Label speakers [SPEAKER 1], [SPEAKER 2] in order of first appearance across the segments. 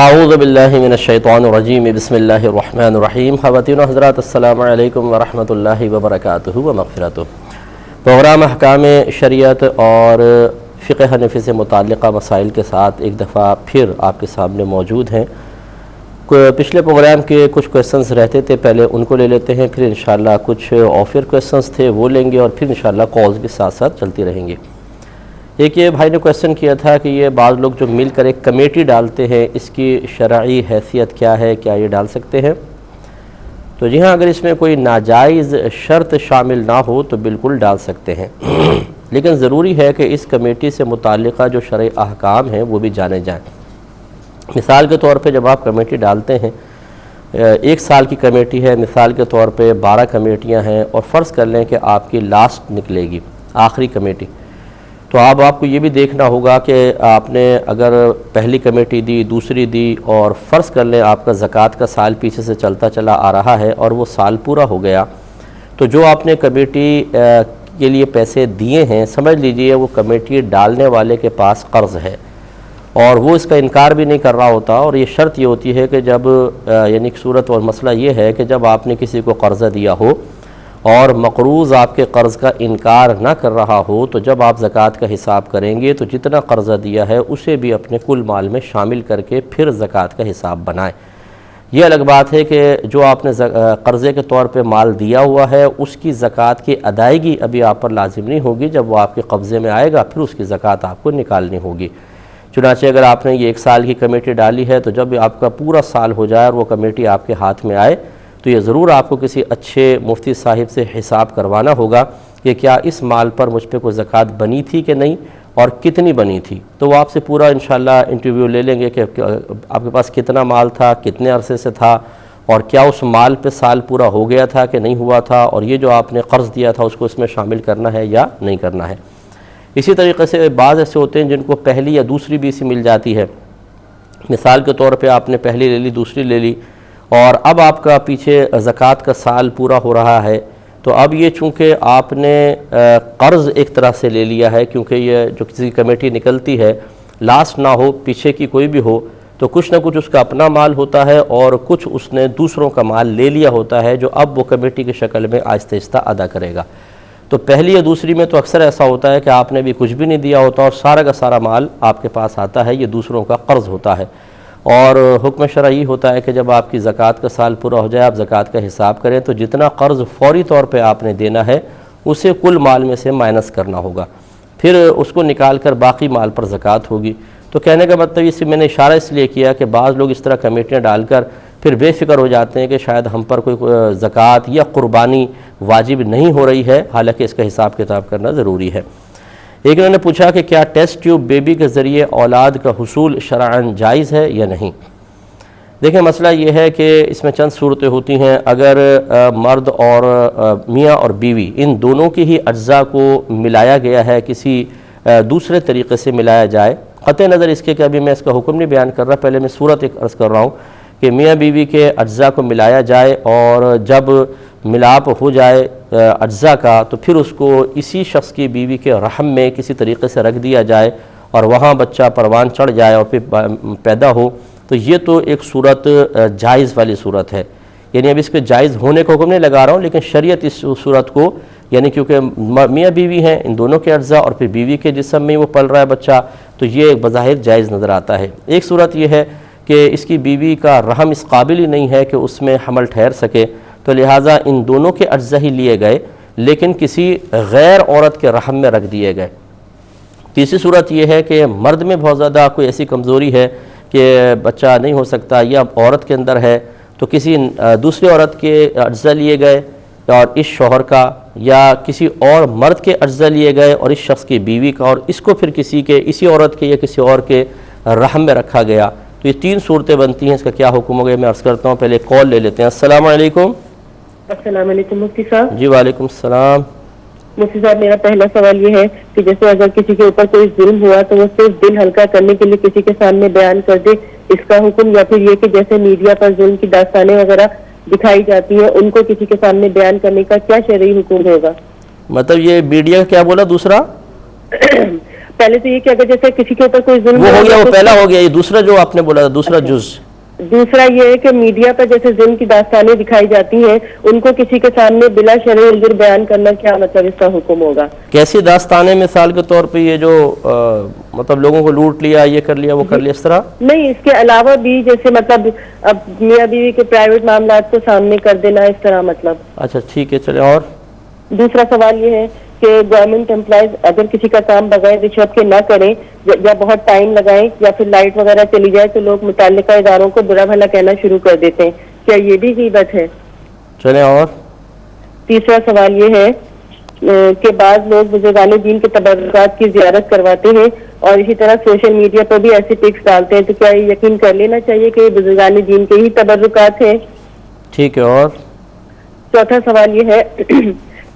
[SPEAKER 1] اعوذ باللہ من الشیطان الرجیم بسم اللہ الرحمن الرحیم. خواتین و حضرات السلام علیکم ورحمۃ اللہ وبرکاتہ و مغفرتہ. پروگرام احکام شریعت اور فقہ حنفی سے متعلقہ مسائل کے ساتھ ایک دفعہ پھر آپ کے سامنے موجود ہیں. پچھلے پروگرام کے کچھ کویسچنز رہتے تھے، پہلے ان کو لے لیتے ہیں، پھر انشاءاللہ کچھ آفر کویسچنز تھے وہ لیں گے، اور پھر انشاءاللہ کالز بھی ساتھ ساتھ چلتی رہیں گی. ایک یہ بھائی نے کویسچن کیا تھا کہ یہ بعض لوگ جو مل کر ایک کمیٹی ڈالتے ہیں، اس کی شرعی حیثیت کیا ہے، کیا یہ ڈال سکتے ہیں؟ تو جی ہاں، اگر اس میں کوئی ناجائز شرط شامل نہ ہو تو بالکل ڈال سکتے ہیں، لیکن ضروری ہے کہ اس کمیٹی سے متعلقہ جو شرعی احکام ہیں وہ بھی جانے جائیں. مثال کے طور پہ جب آپ کمیٹی ڈالتے ہیں، 1 سال کی کمیٹی ہے، مثال کے طور پہ 12 کمیٹیاں ہیں، اور فرض کر لیں کہ آپ کی لاسٹ نکلے گی، آخری کمیٹی، تو آپ کو یہ بھی دیکھنا ہوگا کہ آپ نے اگر پہلی کمیٹی دی، دوسری دی، اور فرض کر لیں آپ کا زکوٰۃ کا سال پیچھے سے چلتا چلا آ رہا ہے اور وہ سال پورا ہو گیا، تو جو آپ نے کمیٹی کے لیے پیسے دیے ہیں، سمجھ لیجئے وہ کمیٹی ڈالنے والے کے پاس قرض ہے، اور وہ اس کا انکار بھی نہیں کر رہا ہوتا. اور یہ شرط یہ ہوتی ہے کہ جب یعنی صورت اور مسئلہ یہ ہے کہ جب آپ نے کسی کو قرضہ دیا ہو اور مقروض آپ کے قرض کا انکار نہ کر رہا ہو، تو جب آپ زکوٰۃ کا حساب کریں گے تو جتنا قرضہ دیا ہے اسے بھی اپنے کل مال میں شامل کر کے پھر زکوٰۃ کا حساب بنائیں. یہ الگ بات ہے کہ جو آپ نے قرضے کے طور پہ مال دیا ہوا ہے اس کی زکوٰۃ کی ادائیگی ابھی آپ پر لازم نہیں ہوگی، جب وہ آپ کے قبضے میں آئے گا پھر اس کی زکوٰۃ آپ کو نکالنی ہوگی. چنانچہ اگر آپ نے یہ 1 سال کی کمیٹی ڈالی ہے تو جب آپ کا پورا سال ہو جائے اور وہ کمیٹی آپ کے ہاتھ میں آئے تو یہ ضرور آپ کو کسی اچھے مفتی صاحب سے حساب کروانا ہوگا کہ کیا اس مال پر مجھ پہ کوئی زکوٰۃ بنی تھی کہ نہیں، اور کتنی بنی تھی. تو وہ آپ سے پورا انشاءاللہ انٹرویو لے لیں گے کہ آپ کے پاس کتنا مال تھا، کتنے عرصے سے تھا، اور کیا اس مال پہ سال پورا ہو گیا تھا کہ نہیں ہوا تھا، اور یہ جو آپ نے قرض دیا تھا اس کو اس میں شامل کرنا ہے یا نہیں کرنا ہے. اسی طریقے سے بعض ایسے ہوتے ہیں جن کو پہلی یا دوسری بھی سی مل جاتی ہے. مثال کے طور پہ آپ نے پہلی لے لی، دوسری لے لی، اور اب آپ کا پیچھے زکوٰۃ کا سال پورا ہو رہا ہے، تو اب یہ چونکہ آپ نے قرض ایک طرح سے لے لیا ہے، کیونکہ یہ جو کسی کمیٹی نکلتی ہے لاسٹ نہ ہو، پیچھے کی کوئی بھی ہو، تو کچھ نہ کچھ اس کا اپنا مال ہوتا ہے اور کچھ اس نے دوسروں کا مال لے لیا ہوتا ہے جو اب وہ کمیٹی کی شکل میں آہستہ آہستہ ادا کرے گا. تو پہلی یا دوسری میں تو اکثر ایسا ہوتا ہے کہ آپ نے بھی کچھ بھی نہیں دیا ہوتا اور سارا کا سارا مال آپ کے پاس آتا ہے، یہ دوسروں کا قرض ہوتا ہے. اور حکم شرعی ہوتا ہے کہ جب آپ کی زکوٰۃ کا سال پورا ہو جائے، آپ زکوٰۃ کا حساب کریں تو جتنا قرض فوری طور پہ آپ نے دینا ہے اسے کل مال میں سے مائنس کرنا ہوگا، پھر اس کو نکال کر باقی مال پر زکوٰۃ ہوگی. تو کہنے کا مطلب اس سے میں نے اشارہ اس لیے کیا کہ بعض لوگ اس طرح کمیٹیاں ڈال کر پھر بے فکر ہو جاتے ہیں کہ شاید ہم پر کوئی زکوٰۃ یا قربانی واجب نہیں ہو رہی ہے، حالانکہ اس کا حساب کتاب کرنا ضروری ہے. ایک انہوں نے پوچھا کہ کیا ٹیسٹ ٹیوب بیبی کے ذریعے اولاد کا حصول شرعاً جائز ہے یا نہیں؟ دیکھیں، مسئلہ یہ ہے کہ اس میں چند صورتیں ہوتی ہیں. اگر مرد اور میاں اور بیوی ان دونوں کی ہی اجزاء کو ملایا گیا ہے، کسی دوسرے طریقے سے ملایا جائے، قطع نظر اس کے کہ ابھی میں اس کا حکم نہیں بیان کر رہا، پہلے میں صورت ایک عرض کر رہا ہوں کہ میاں بیوی کے اجزاء کو ملایا جائے اور جب ملاپ ہو جائے اجزاء کا تو پھر اس کو اسی شخص کی بیوی کے رحم میں کسی طریقے سے رکھ دیا جائے اور وہاں بچہ پروان چڑھ جائے اور پھر پیدا ہو، تو یہ تو ایک صورت جائز والی صورت ہے. یعنی اب اس کے جائز ہونے کا حکم نہیں لگا رہا ہوں، لیکن شریعت اس صورت کو، یعنی کیونکہ میاں بیوی ہیں، ان دونوں کے اجزاء اور پھر بیوی کے جسم میں وہ پل رہا ہے بچہ، تو یہ بظاہر جائز نظر آتا ہے. ایک صورت یہ ہے کہ اس کی بیوی کا رحم اس قابل ہی نہیں ہے کہ اس میں حمل ٹھہر سکے، تو لہٰذا ان دونوں کے اجزاء ہی لیے گئے لیکن کسی غیر عورت کے رحم میں رکھ دیے گئے. تیسری صورت یہ ہے کہ مرد میں بہت زیادہ کوئی ایسی کمزوری ہے کہ بچہ نہیں ہو سکتا، یا عورت کے اندر ہے تو کسی دوسری عورت کے اجزاء لیے گئے اور اس شوہر کا، یا کسی اور مرد کے اجزاء لیے گئے اور اس شخص کی بیوی کا، اور اس کو پھر کسی کے اسی عورت کے یا کسی اور کے رحم میں رکھا گیا. تو یہ 3 صورتیں بنتی ہیں. اس کا کیا حکم ہو گیا میں عرض کرتا ہوں. پہلے کال لے لیتے ہیں. السلام علیکم.
[SPEAKER 2] السلام علیکم مفتی صاحب.
[SPEAKER 1] جی وعلیکم السلام.
[SPEAKER 2] مفتی صاحب، میرا پہلا سوال یہ ہے کہ جیسے اگر کسی کے اوپر کوئی ظلم ہوا تو وہ صرف دل ہلکا کرنے کے لیے کسی کے سامنے بیان کر دے، اس کا حکم، یا پھر یہ کہ جیسے میڈیا پر ظلم کی داستانیں وغیرہ دکھائی جاتی ہیں ان کو کسی کے سامنے بیان کرنے کا کیا شرعی حکم ہوگا؟
[SPEAKER 1] مطلب یہ میڈیا کیا بولا دوسرا؟
[SPEAKER 2] پہلے تو یہ کہ اگر جیسے کسی کے اوپر کوئی ظلم
[SPEAKER 1] وہ ہو گیا، وہ پہلا ہو گیا، یہ دوسرا جو آپ نے بولا دوسرا جز.
[SPEAKER 2] دوسرا یہ ہے کہ میڈیا پر جیسے ظلم کی داستانیں دکھائی جاتی ہیں ان کو کسی کے سامنے بلا شرع عذر بیان کرنا، کیا مطلب اس کا حکم ہوگا؟
[SPEAKER 1] کیسی داستانیں؟ مثال کے طور پہ یہ جو مطلب لوگوں کو لوٹ لیا، یہ کر لیا، وہ کر لیا، اس طرح؟
[SPEAKER 2] نہیں، اس کے علاوہ بھی جیسے مطلب اب میاں بیوی کے پرائیویٹ معاملات کو سامنے کر دینا، اس طرح مطلب.
[SPEAKER 1] اچھا ٹھیک ہے، چلیں. اور
[SPEAKER 2] دوسرا سوال یہ ہے کہ گورنمنٹ امپلائز اگر کسی کا کام بغیر رشوت کے نہ کریں یا بہت ٹائم لگائیں یا پھر لائٹ وغیرہ چلی جائے تو لوگ متعلقہ اداروں کو برا بھلا کہنا شروع کر دیتے ہیں، کیا یہ بھی غیبت ہے؟
[SPEAKER 1] چلیں. اور
[SPEAKER 2] تیسرا سوال یہ ہے کہ بعض لوگ بزرگان دین کے تبرکات کی زیارت کرواتے ہیں اور اسی طرح سوشل میڈیا پر بھی ایسے پکس ڈالتے ہیں، تو کیا یہ یقین کر لینا چاہیے کہ یہ بزرگان دین کے ہی تبرکات ہیں؟
[SPEAKER 1] ٹھیک ہے. اور
[SPEAKER 2] چوتھا سوال یہ ہے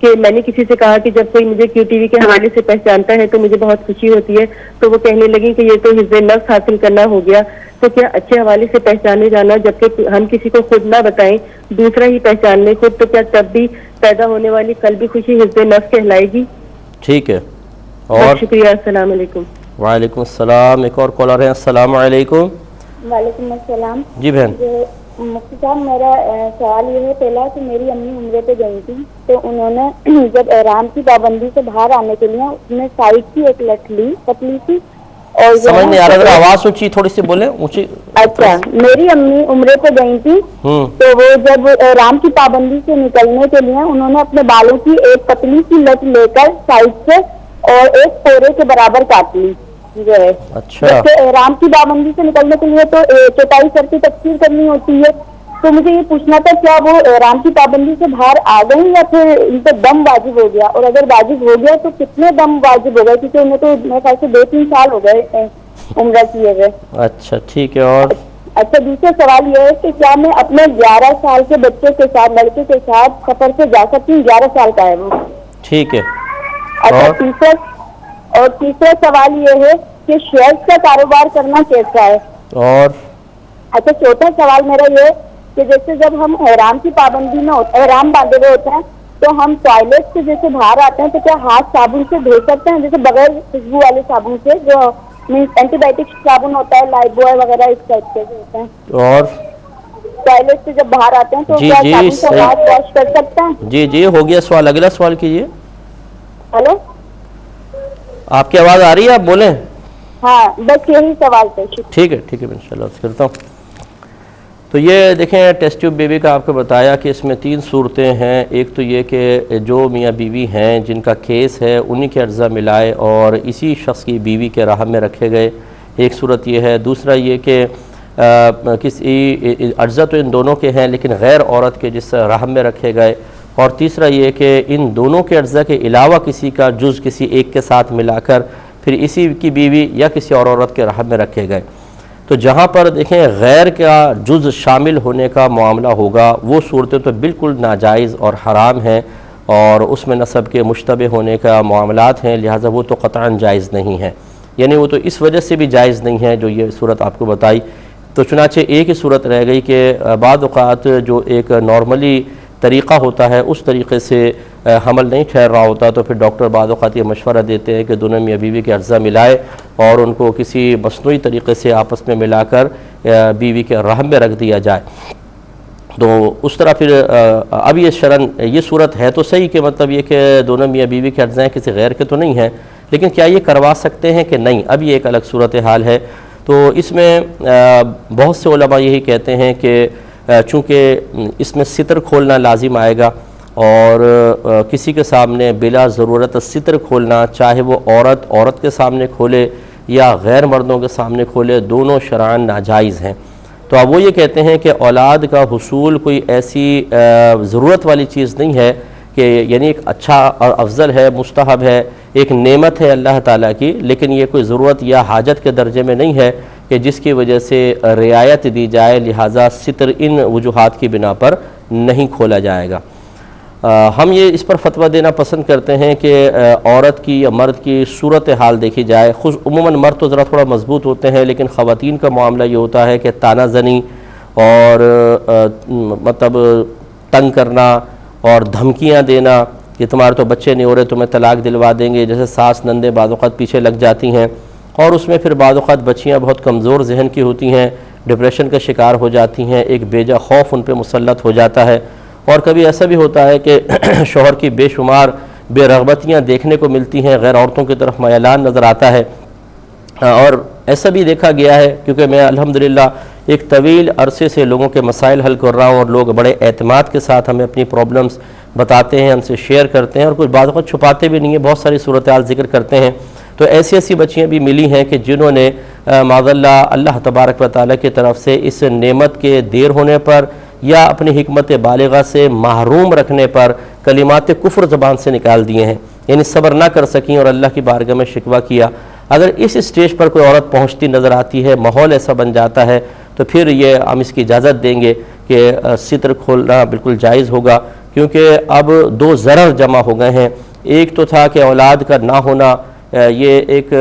[SPEAKER 2] کہ میں نے کسی سے کہا کہ جب کوئی مجھے کیو ٹی وی کے حوالے سے پہچانتا ہے تو مجھے بہت خوشی ہوتی ہے، تو وہ کہنے لگی کہ یہ تو حفظ نفس حاصل کرنا ہو گیا. تو کیا اچھے حوالے سے پہچانے جانا جبکہ ہم کسی کو خود نہ بتائیں، دوسرا ہی پہچان لیں خود، تو کیا تب بھی پیدا ہونے والی قلبی خوشی حفظ نفس کہلائے گی؟
[SPEAKER 1] ٹھیک ہے. اور
[SPEAKER 2] بہت شکریہ. السلام علیکم.
[SPEAKER 1] وعلیکم السلام. ایک اور کالر ہیں. السلام علیکم.
[SPEAKER 3] وعلیکم السلام.
[SPEAKER 1] جی بہن.
[SPEAKER 3] مفتی صاحب، میرا سوال یہ ہے پہلا کہ میری امی عمرے پہ گئی تھی تو انہوں نے جب احرام کی پابندی سے باہر آنے کے لیے اس نے سائڈ کی ایک لٹ لی پتلی سی اور
[SPEAKER 1] سمجھ نہیں آ رہا، ذرا آواز اونچی تھوڑی سی بولیں، اونچی.
[SPEAKER 3] اچھا، میری امی عمرے پہ گئی تھی تو وہ جب احرام کی پابندی سے نکلنے کے لیے انہوں نے اپنے بالوں کی ایک پتلی سی لٹ لے کر سائڈ سے اور ایک پورے کے برابر کاٹ لی جو ہے.
[SPEAKER 1] اچھا.
[SPEAKER 3] جبکہ احرام کی پابندی سے نکلنے کے لیے تو چوتھائی سر کی تکفیر کرنی ہوتی ہے. تو مجھے یہ پوچھنا تھا کیا وہ احرام کی پابندی سے باہر آ گئی یا پھر ان پہ دم واجب ہو گیا، اور اگر واجب ہو گیا تو کتنے دم واجب ہو گئے، کیونکہ انہیں تو میرے خیال سے 2-3 سال ہو گئے عمرہ کیے ہوئے.
[SPEAKER 1] اچھا ٹھیک ہے. اور
[SPEAKER 3] اچھا، دوسرا سوال یہ ہے کہ کیا میں اپنے 11 سال کے بچے کے ساتھ لڑکے کے ساتھ سفر سے جا سکتی ہوں؟ 11 سال کا ہے وہ.
[SPEAKER 1] ٹھیک ہے.
[SPEAKER 3] اچھا، تیسرا سوال یہ ہے کہ شیئرز کا کاروبار کرنا کیسا ہے؟
[SPEAKER 1] اور
[SPEAKER 3] اچھا، چوتھا سوال میرا یہ ہے کہ جیسے جب ہم احرام کی پابندی میں احرام باندھے ہوئے ہوتے ہیں تو ہم ٹوائلٹ سے جیسے باہر آتے ہیں تو کیا ہاتھ صابن سے دھو سکتے ہیں، جیسے بغیر خوشبو والے صابن سے جو اینٹی بائیوٹک صابن ہوتا ہے، لائف بوائے وغیرہ اس ٹائپ کے ہوتے ہیں؟
[SPEAKER 1] اور
[SPEAKER 3] ٹوائلٹ سے جب باہر آتے ہیں تو کیا صابن سے ہاتھ واش کر سکتے ہیں؟
[SPEAKER 1] جی ہو گیا سوال. اگلا سوال کیجیے.
[SPEAKER 3] ہلو،
[SPEAKER 1] آپ کی آواز آ رہی ہے، آپ بولیں.
[SPEAKER 3] ہاں، بس یہی سوال تھا.
[SPEAKER 1] ٹھیک ہے میں انشاءاللہ عرض کرتا ہوں. تو یہ دیکھیں ٹیسٹ ٹیوب بیبی کا آپ کو بتایا کہ اس میں 3 صورتیں ہیں. ایک تو یہ کہ جو میاں بیوی ہیں جن کا کیس ہے انہی کے اجزاء ملائے اور اسی شخص کی بیوی کے رحم میں رکھے گئے، ایک صورت یہ ہے. دوسرا یہ کہ کسی اجزاء تو ان دونوں کے ہیں لیکن غیر عورت کے جس رحم میں رکھے گئے. اور تیسرا یہ کہ ان دونوں کے اجزاء کے علاوہ کسی کا جز کسی ایک کے ساتھ ملا کر پھر اسی کی بیوی یا کسی اور عورت کے رحم میں رکھے گئے. تو جہاں پر دیکھیں غیر کا جز شامل ہونے کا معاملہ ہوگا وہ صورتیں تو بالکل ناجائز اور حرام ہیں اور اس میں نسب کے مشتبہ ہونے کا معاملات ہیں، لہٰذا وہ تو قطعاً جائز نہیں ہیں. یعنی وہ تو اس وجہ سے بھی جائز نہیں ہے جو یہ صورت آپ کو بتائی. تو چنانچہ ایک ہی صورت رہ گئی کہ بعض اوقات جو ایک نارملی طریقہ ہوتا ہے اس طریقے سے حمل نہیں ٹھہر رہا ہوتا تو پھر ڈاکٹر بعض اوقات یہ مشورہ دیتے ہیں کہ دونوں میاں بیوی کے اجزاء ملائے اور ان کو کسی مصنوعی طریقے سے آپس میں ملا کر بیوی کے رحم میں رکھ دیا جائے. تو اس طرح پھر اب یہ شرعاً یہ صورت ہے تو صحیح کہ مطلب یہ کہ دونوں میاں بیوی کے اجزاء کسی غیر کے تو نہیں ہیں، لیکن کیا یہ کروا سکتے ہیں کہ نہیں، اب یہ ایک الگ صورتحال ہے. تو اس میں بہت سے علماء یہی کہتے ہیں کہ چونکہ اس میں ستر کھولنا لازم آئے گا اور کسی کے سامنے بلا ضرورت ستر کھولنا، چاہے وہ عورت کے سامنے کھولے یا غیر مردوں کے سامنے کھولے، دونوں شرعاً ناجائز ہیں. تو اب وہ یہ کہتے ہیں کہ اولاد کا حصول کوئی ایسی ضرورت والی چیز نہیں ہے کہ یعنی ایک اچھا اور افضل ہے، مستحب ہے، ایک نعمت ہے اللہ تعالیٰ کی، لیکن یہ کوئی ضرورت یا حاجت کے درجے میں نہیں ہے کہ جس کی وجہ سے رعایت دی جائے، لہٰذا ستر ان وجوہات کی بنا پر نہیں کھولا جائے گا. ہم یہ اس پر فتویٰ دینا پسند کرتے ہیں کہ عورت کی یا مرد کی صورتحال دیکھی جائے. عموماً مرد تو ذرا تھوڑا مضبوط ہوتے ہیں لیکن خواتین کا معاملہ یہ ہوتا ہے کہ طعنہ زنی اور مطلب تنگ کرنا اور دھمکیاں دینا، کہ تمہارے تو بچے نہیں ہو رہے، تمہیں طلاق دلوا دیں گے، جیسے ساس نندے بعض اوقات پیچھے لگ جاتی ہیں، اور اس میں پھر بعض اوقات بچیاں بہت کمزور ذہن کی ہوتی ہیں، ڈپریشن کا شکار ہو جاتی ہیں، ایک بیجا خوف ان پہ مسلط ہو جاتا ہے، اور کبھی ایسا بھی ہوتا ہے کہ شوہر کی بے شمار بے رغبتیاں دیکھنے کو ملتی ہیں، غیر عورتوں کی طرف میلان نظر آتا ہے، اور ایسا بھی دیکھا گیا ہے، کیونکہ میں الحمدللہ ایک طویل عرصے سے لوگوں کے مسائل حل کر رہا ہوں، اور لوگ بڑے اعتماد کے ساتھ ہمیں اپنی پرابلمز بتاتے ہیں، ہم سے شیئر کرتے ہیں، اور کچھ بعض اوقات چھپاتے بھی نہیں ہیں، بہت ساری صورتحال ذکر کرتے ہیں۔ تو ایسی بچیاں بھی ملی ہیں کہ جنہوں نے معاذ اللہ تبارک و تعالیٰ کی طرف سے اس نعمت کے دیر ہونے پر یا اپنی حکمت بالغہ سے محروم رکھنے پر کلمات کفر زبان سے نکال دیے ہیں، یعنی صبر نہ کر سکیں اور اللہ کی بارگاہ میں شکوہ کیا۔ اگر اس اسٹیج پر کوئی عورت پہنچتی نظر آتی ہے، ماحول ایسا بن جاتا ہے، تو پھر یہ ہم اس کی اجازت دیں گے کہ ستر کھولنا بالکل جائز ہوگا، کیونکہ اب دو ضرر جمع ہو گئے ہیں۔ ایک تو تھا کہ اولاد کا نہ ہونا، یہ ایک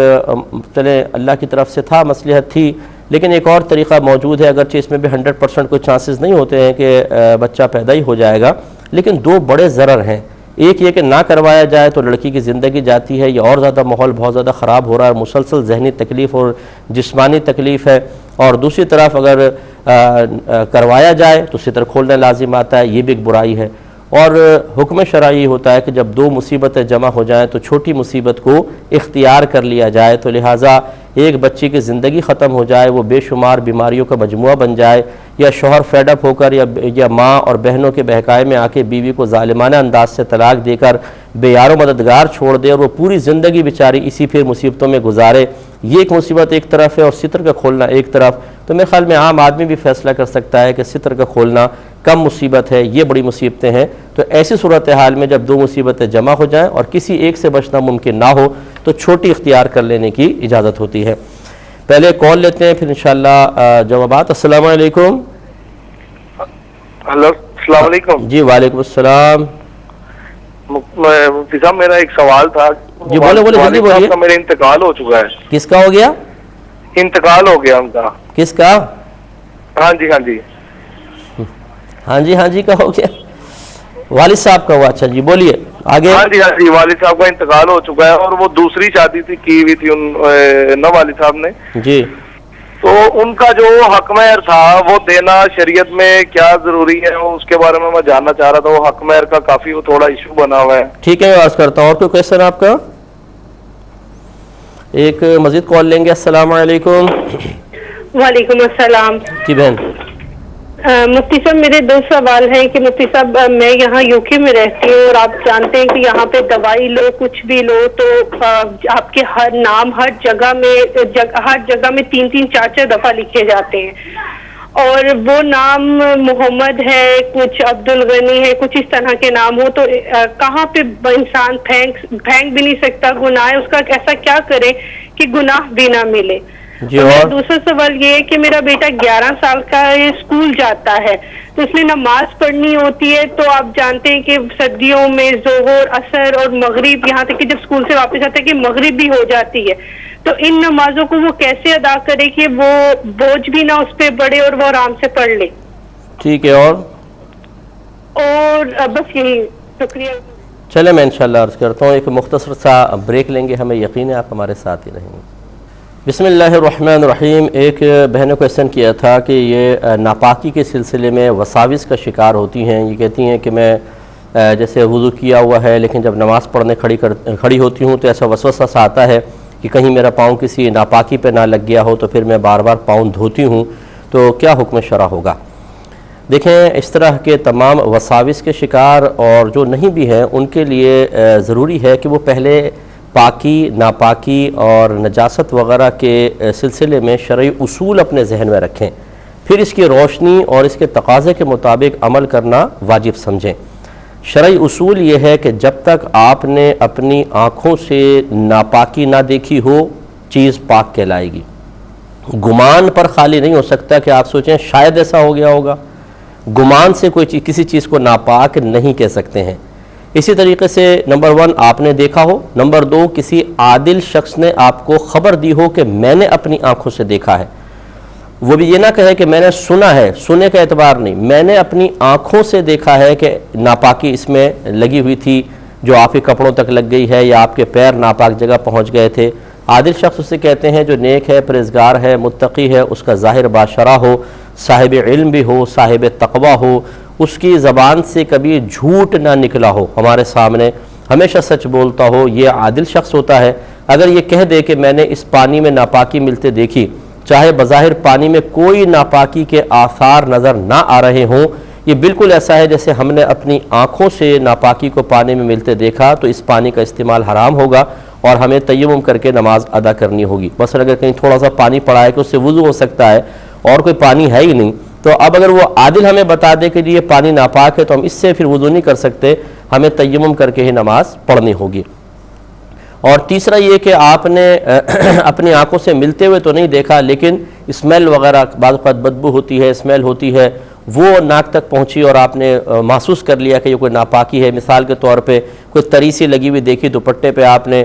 [SPEAKER 1] چلے اللہ کی طرف سے تھا، مصلحت تھی، لیکن ایک اور طریقہ موجود ہے، اگرچہ اس میں بھی 100% کوئی چانسز نہیں ہوتے ہیں کہ بچہ پیدا ہی ہو جائے گا، لیکن دو بڑے ضرر ہیں۔ ایک یہ کہ نہ کروایا جائے تو لڑکی کی زندگی جاتی ہے، یہ اور زیادہ ماحول بہت زیادہ خراب ہو رہا ہے، مسلسل ذہنی تکلیف اور جسمانی تکلیف ہے، اور دوسری طرف اگر کروایا جائے تو ستر کھولنا لازم آتا ہے، یہ بھی ایک برائی ہے۔ اور حکم شرعی ہوتا ہے کہ جب دو مصیبتیں جمع ہو جائیں تو چھوٹی مصیبت کو اختیار کر لیا جائے، تو لہٰذا ایک بچی کی زندگی ختم ہو جائے، وہ بے شمار بیماریوں کا مجموعہ بن جائے، یا شوہر فیڈ اپ ہو کر یا ماں اور بہنوں کے بہکائے میں آ کے بیوی کو ظالمانہ انداز سے طلاق دے کر بے یار و مددگار چھوڑ دے، اور وہ پوری زندگی بیچاری اسی پھر مصیبتوں میں گزارے، یہ ایک مصیبت ایک طرف ہے، اور ستر کا کھولنا ایک طرف۔ تو میرے خیال میں عام آدمی بھی فیصلہ کر سکتا ہے کہ ستر کا کھولنا کم مصیبت ہے، یہ بڑی مصیبتیں ہیں۔ تو ایسی صورتحال میں جب دو مصیبتیں جمع ہو جائیں اور کسی ایک سے بچنا ممکن نہ ہو تو چھوٹی اختیار کر لینے کی اجازت ہوتی ہے۔ پہلے کال لیتے ہیں، پھر انشاءاللہ جوابات۔ السلام علیکم۔
[SPEAKER 4] ہلو، السلام علیکم۔
[SPEAKER 1] جی وعلیکم السلام۔
[SPEAKER 4] مفتی صاحب میرا ایک سوال تھا۔
[SPEAKER 1] جی بولے جلدی بولیے۔
[SPEAKER 4] میرا انتقال ہو چکا ہے۔
[SPEAKER 1] کس کا ہو گیا؟
[SPEAKER 4] انتقال ہو گیا ان کا۔
[SPEAKER 1] کس کا؟
[SPEAKER 4] ہاں جی ہاں جی
[SPEAKER 1] ہاں جی کا ہو گیا، والد صاحب کا ہوا؟ اچھا جی بولیے آگے۔
[SPEAKER 4] ہاں جی والد صاحب کا انتقال ہو چکا ہے، اور وہ دوسری شادی تھی کی ہوئی تھی نہ والد صاحب نے
[SPEAKER 1] جی،
[SPEAKER 4] تو ان کا جو حق مہر تھا وہ دینا شریعت میں کیا ضروری ہے، اس کے بارے میں جاننا چاہ رہا تھا۔ وہ حق مہر کا کافی وہ تھوڑا ایشو بنا ہوا ہے۔
[SPEAKER 1] ٹھیک ہے، میں عرض کرتا ہوں۔ اور کوئی کویسچن آپ کا؟ ایک مزید کال لیں گے۔ السلام علیکم۔
[SPEAKER 5] وعلیکم السلام۔
[SPEAKER 1] جی بہن۔
[SPEAKER 5] مفتی صاحب میرے دو سوال ہیں کہ مفتی صاحب میں یہاں یو کے میں رہتی ہوں، اور آپ جانتے ہیں کہ یہاں پہ دوائی لو کچھ بھی لو تو آپ کے ہر نام ہر جگہ میں 3-4 دفعہ لکھے جاتے ہیں، اور وہ نام محمد ہے، کچھ عبد الغنی ہے، کچھ اس طرح کے نام ہو، تو کہاں پہ انسان پھینک بھی نہیں سکتا، گناہ ہے، اس کا ایسا کیا کرے کہ گناہ بھی نہ ملے؟
[SPEAKER 1] جی،
[SPEAKER 5] اور
[SPEAKER 1] اور
[SPEAKER 5] دوسرا سوال یہ ہے کہ میرا بیٹا 11 سال کا ہے، اسکول جاتا ہے، تو اس میں نماز پڑھنی ہوتی ہے، تو آپ جانتے ہیں کہ سردیوں میں ظہر، عصر اور مغرب، یہاں تک کہ جب اسکول سے واپس آتا ہے کہ مغرب بھی ہو جاتی ہے، تو ان نمازوں کو وہ کیسے ادا کرے کہ وہ بوجھ بھی نہ اس پہ بڑھے اور وہ آرام سے پڑھ لے؟
[SPEAKER 1] ٹھیک ہے، اور
[SPEAKER 5] بس یہی، شکریہ۔
[SPEAKER 1] چلے میں انشاءاللہ عرض کرتا ہوں، ایک مختصر سا بریک لیں گے، ہمیں یقین ہے آپ ہمارے ساتھ ہی رہیں گے۔ بسم اللہ الرحمن الرحیم۔ ایک بہن نے کویسچن کیا تھا کہ یہ ناپاکی کے سلسلے میں وساوس کا شکار ہوتی ہیں، یہ کہتی ہیں کہ میں جیسے وضو کیا ہوا ہے لیکن جب نماز پڑھنے کھڑی ہوتی ہوں تو ایسا وسوسہ سا آتا ہے کہ کہیں میرا پاؤں کسی ناپاکی پہ نہ لگ گیا ہو، تو پھر میں بار بار پاؤں دھوتی ہوں، تو کیا حکم شرع ہوگا؟ دیکھیں، اس طرح کے تمام وساوس کے شکار اور جو نہیں بھی ہیں ان کے لیے ضروری ہے کہ وہ پہلے پاکی، ناپاکی اور نجاست وغیرہ کے سلسلے میں شرعی اصول اپنے ذہن میں رکھیں، پھر اس کی روشنی اور اس کے تقاضے کے مطابق عمل کرنا واجب سمجھیں۔ شرعی اصول یہ ہے کہ جب تک آپ نے اپنی آنکھوں سے ناپاکی نہ دیکھی ہو، چیز پاک کہلائے گی۔ گمان پر خالی نہیں ہو سکتا کہ آپ سوچیں شاید ایسا ہو گیا ہوگا، گمان سے کسی چیز کو ناپاک نہیں کہہ سکتے ہیں۔ اسی طریقے سے نمبر 1 آپ نے دیکھا ہو، نمبر 2 کسی عادل شخص نے آپ کو خبر دی ہو کہ میں نے اپنی آنکھوں سے دیکھا ہے، وہ بھی یہ نہ کہے کہ میں نے سنا ہے، سنے کا اعتبار نہیں، میں نے اپنی آنکھوں سے دیکھا ہے کہ ناپاکی اس میں لگی ہوئی تھی، جو آپ کے کپڑوں تک لگ گئی ہے یا آپ کے پیر ناپاک جگہ پہنچ گئے تھے۔ عادل شخص اسے کہتے ہیں جو نیک ہے، پرہیزگار ہے، متقی ہے، اس کا ظاہر باشرہ ہو، صاحب علم بھی ہو، صاحب تقوی ہو، اس کی زبان سے کبھی جھوٹ نہ نکلا ہو، ہمارے سامنے ہمیشہ سچ بولتا ہو، یہ عادل شخص ہوتا ہے۔ اگر یہ کہہ دے کہ میں نے اس پانی میں ناپاکی ملتے دیکھی، چاہے بظاہر پانی میں کوئی ناپاکی کے آثار نظر نہ آ رہے ہوں، یہ بالکل ایسا ہے جیسے ہم نے اپنی آنکھوں سے ناپاکی کو پانی میں ملتے دیکھا تو اس پانی کا استعمال حرام ہوگا اور ہمیں تیمم کر کے نماز ادا کرنی ہوگی۔ مثلا اگر کہیں تھوڑا سا پانی پڑا ہے کہ اس سے وضو ہو سکتا ہے اور کوئی پانی ہے ہی نہیں، تو اب اگر وہ عادل ہمیں بتا دے کہ یہ پانی ناپاک ہے تو ہم اس سے پھر وضو نہیں کر سکتے، ہمیں تیمم کر کے ہی نماز پڑھنی ہوگی۔ اور تیسرا یہ کہ آپ نے اپنی آنکھوں سے ملتے ہوئے تو نہیں دیکھا، لیکن اسمیل وغیرہ بعض اوقات بدبو ہوتی ہے، اسمیل ہوتی ہے، وہ ناک تک پہنچی اور آپ نے محسوس کر لیا کہ یہ کوئی ناپاکی ہے۔ مثال کے طور پہ کوئی تری سی لگی ہوئی دیکھی دوپٹے پہ، آپ نے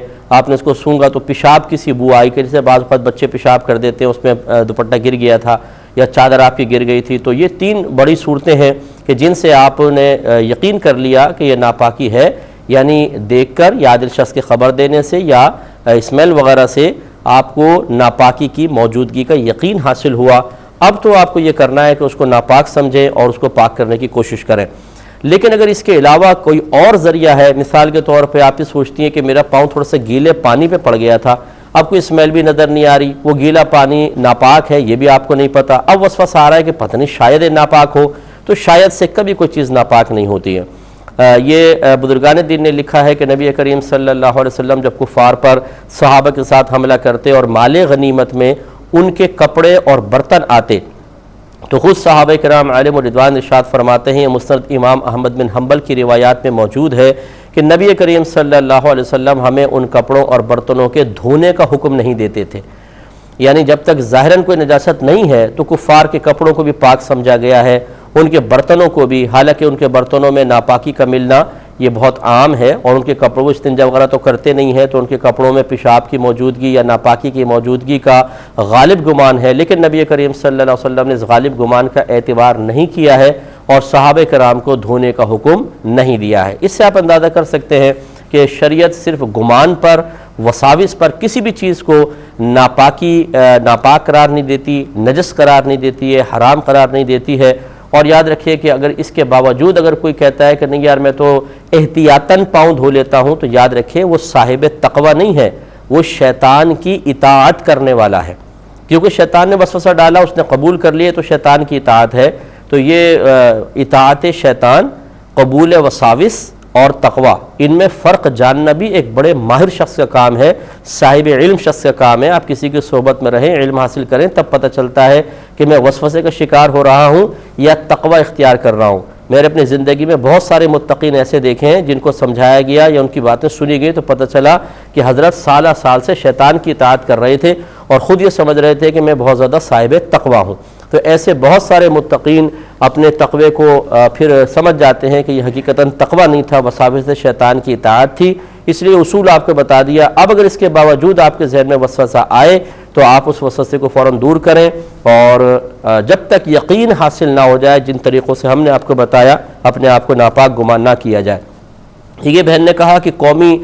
[SPEAKER 1] اس کو سونگا تو پیشاب کی سی بو آئی، کہ جیسے بعض اوقات بچے پیشاب کر دیتے ہیں، اس میں دوپٹہ گر گیا تھا یا چادر آپ کی گر گئی تھی۔ تو یہ 3 بڑی صورتیں ہیں کہ جن سے آپ نے یقین کر لیا کہ یہ ناپاکی ہے، یعنی دیکھ کر یا عادل شخص کی خبر دینے سے یا اسمیل وغیرہ سے آپ کو ناپاکی کی موجودگی کا یقین حاصل ہوا۔ اب تو آپ کو یہ کرنا ہے کہ اس کو ناپاک سمجھیں اور اس کو پاک کرنے کی کوشش کریں۔ لیکن اگر اس کے علاوہ کوئی اور ذریعہ ہے، مثال کے طور پہ آپ یہ سوچتی ہیں کہ میرا پاؤں تھوڑا سا گیلے پانی پہ پڑ گیا تھا، اب کوئی اسمیل بھی نظر نہیں آ رہی، وہ گیلا پانی ناپاک ہے یہ بھی آپ کو نہیں پتہ، اب وسوسہ آ رہا ہے کہ پتہ نہیں شاید ناپاک ہو، تو شاید سے کبھی کوئی چیز ناپاک نہیں ہوتی ہے۔ یہ بزرگان دین نے لکھا ہے کہ نبی کریم صلی اللہ علیہ وسلم جب کفار پر صحابہ کے ساتھ حملہ کرتے اور مال غنیمت میں ان کے کپڑے اور برتن آتے تو خود صحابہ کرام علیہم رضوان ارشاد فرماتے ہیں، مسند امام احمد بن حنبل کی روایات میں موجود ہے کہ نبی کریم صلی اللہ علیہ وسلم ہمیں ان کپڑوں اور برتنوں کے دھونے کا حکم نہیں دیتے تھے، یعنی جب تک ظاہراً کوئی نجاست نہیں ہے تو کفار کے کپڑوں کو بھی پاک سمجھا گیا ہے، ان کے برتنوں کو بھی، حالانکہ ان کے برتنوں میں ناپاکی کا ملنا یہ بہت عام ہے اور ان کے کپڑوں کو استنجا وغیرہ تو کرتے نہیں ہیں، تو ان کے کپڑوں میں پیشاب کی موجودگی یا ناپاکی کی موجودگی کا غالب گمان ہے، لیکن نبی کریم صلی اللہ علیہ وسلم نے اس غالب گمان کا اعتبار نہیں کیا ہے اور صحابہ کرام کو دھونے کا حکم نہیں دیا ہے۔ اس سے آپ اندازہ کر سکتے ہیں کہ شریعت صرف گمان پر، وساوس پر کسی بھی چیز کو ناپاک قرار نہیں دیتی، نجس قرار نہیں دیتی ہے، حرام قرار نہیں دیتی ہے۔ اور یاد رکھیے کہ اگر اس کے باوجود اگر کوئی کہتا ہے کہ نہیں یار میں تو احتیاطاً پاؤں دھو لیتا ہوں، تو یاد رکھیے وہ صاحب تقوی نہیں ہے، وہ شیطان کی اطاعت کرنے والا ہے، کیونکہ شیطان نے وسوسہ ڈالا، اس نے قبول کر لیے تو شیطان کی اطاعت ہے۔ تو یہ اطاعت شیطان، قبول وساوس اور تقوی، ان میں فرق جاننا بھی ایک بڑے ماہر شخص کا کام ہے، صاحب علم شخص کا کام ہے۔ آپ کسی کی صحبت میں رہیں، علم حاصل کریں، تب پتہ چلتا ہے کہ میں وسوسے کا شکار ہو رہا ہوں یا تقوی اختیار کر رہا ہوں۔ میں نے اپنی زندگی میں بہت سارے متقین ایسے دیکھے ہیں جن کو سمجھایا گیا یا ان کی باتیں سنی گئی تو پتہ چلا کہ حضرت سالہ سال سے شیطان کی اطاعت کر رہے تھے اور خود یہ سمجھ رہے تھے کہ میں بہت زیادہ صاحب تقوی ہوں۔ تو ایسے بہت سارے متقین اپنے تقوی کو پھر سمجھ جاتے ہیں کہ یہ حقیقتاً تقوی نہیں تھا، وساوس سے شیطان کی اطاعت تھی، اس لیے اصول آپ کو بتا دیا۔ اب اگر اس کے باوجود آپ کے ذہن میں وسوسہ آئے تو آپ اس وسوسے کو فوراً دور کریں، اور جب تک یقین حاصل نہ ہو جائے جن طریقوں سے ہم نے آپ کو بتایا، اپنے آپ کو ناپاک گمان نہ کیا جائے۔ یہ بہن نے کہا کہ قومی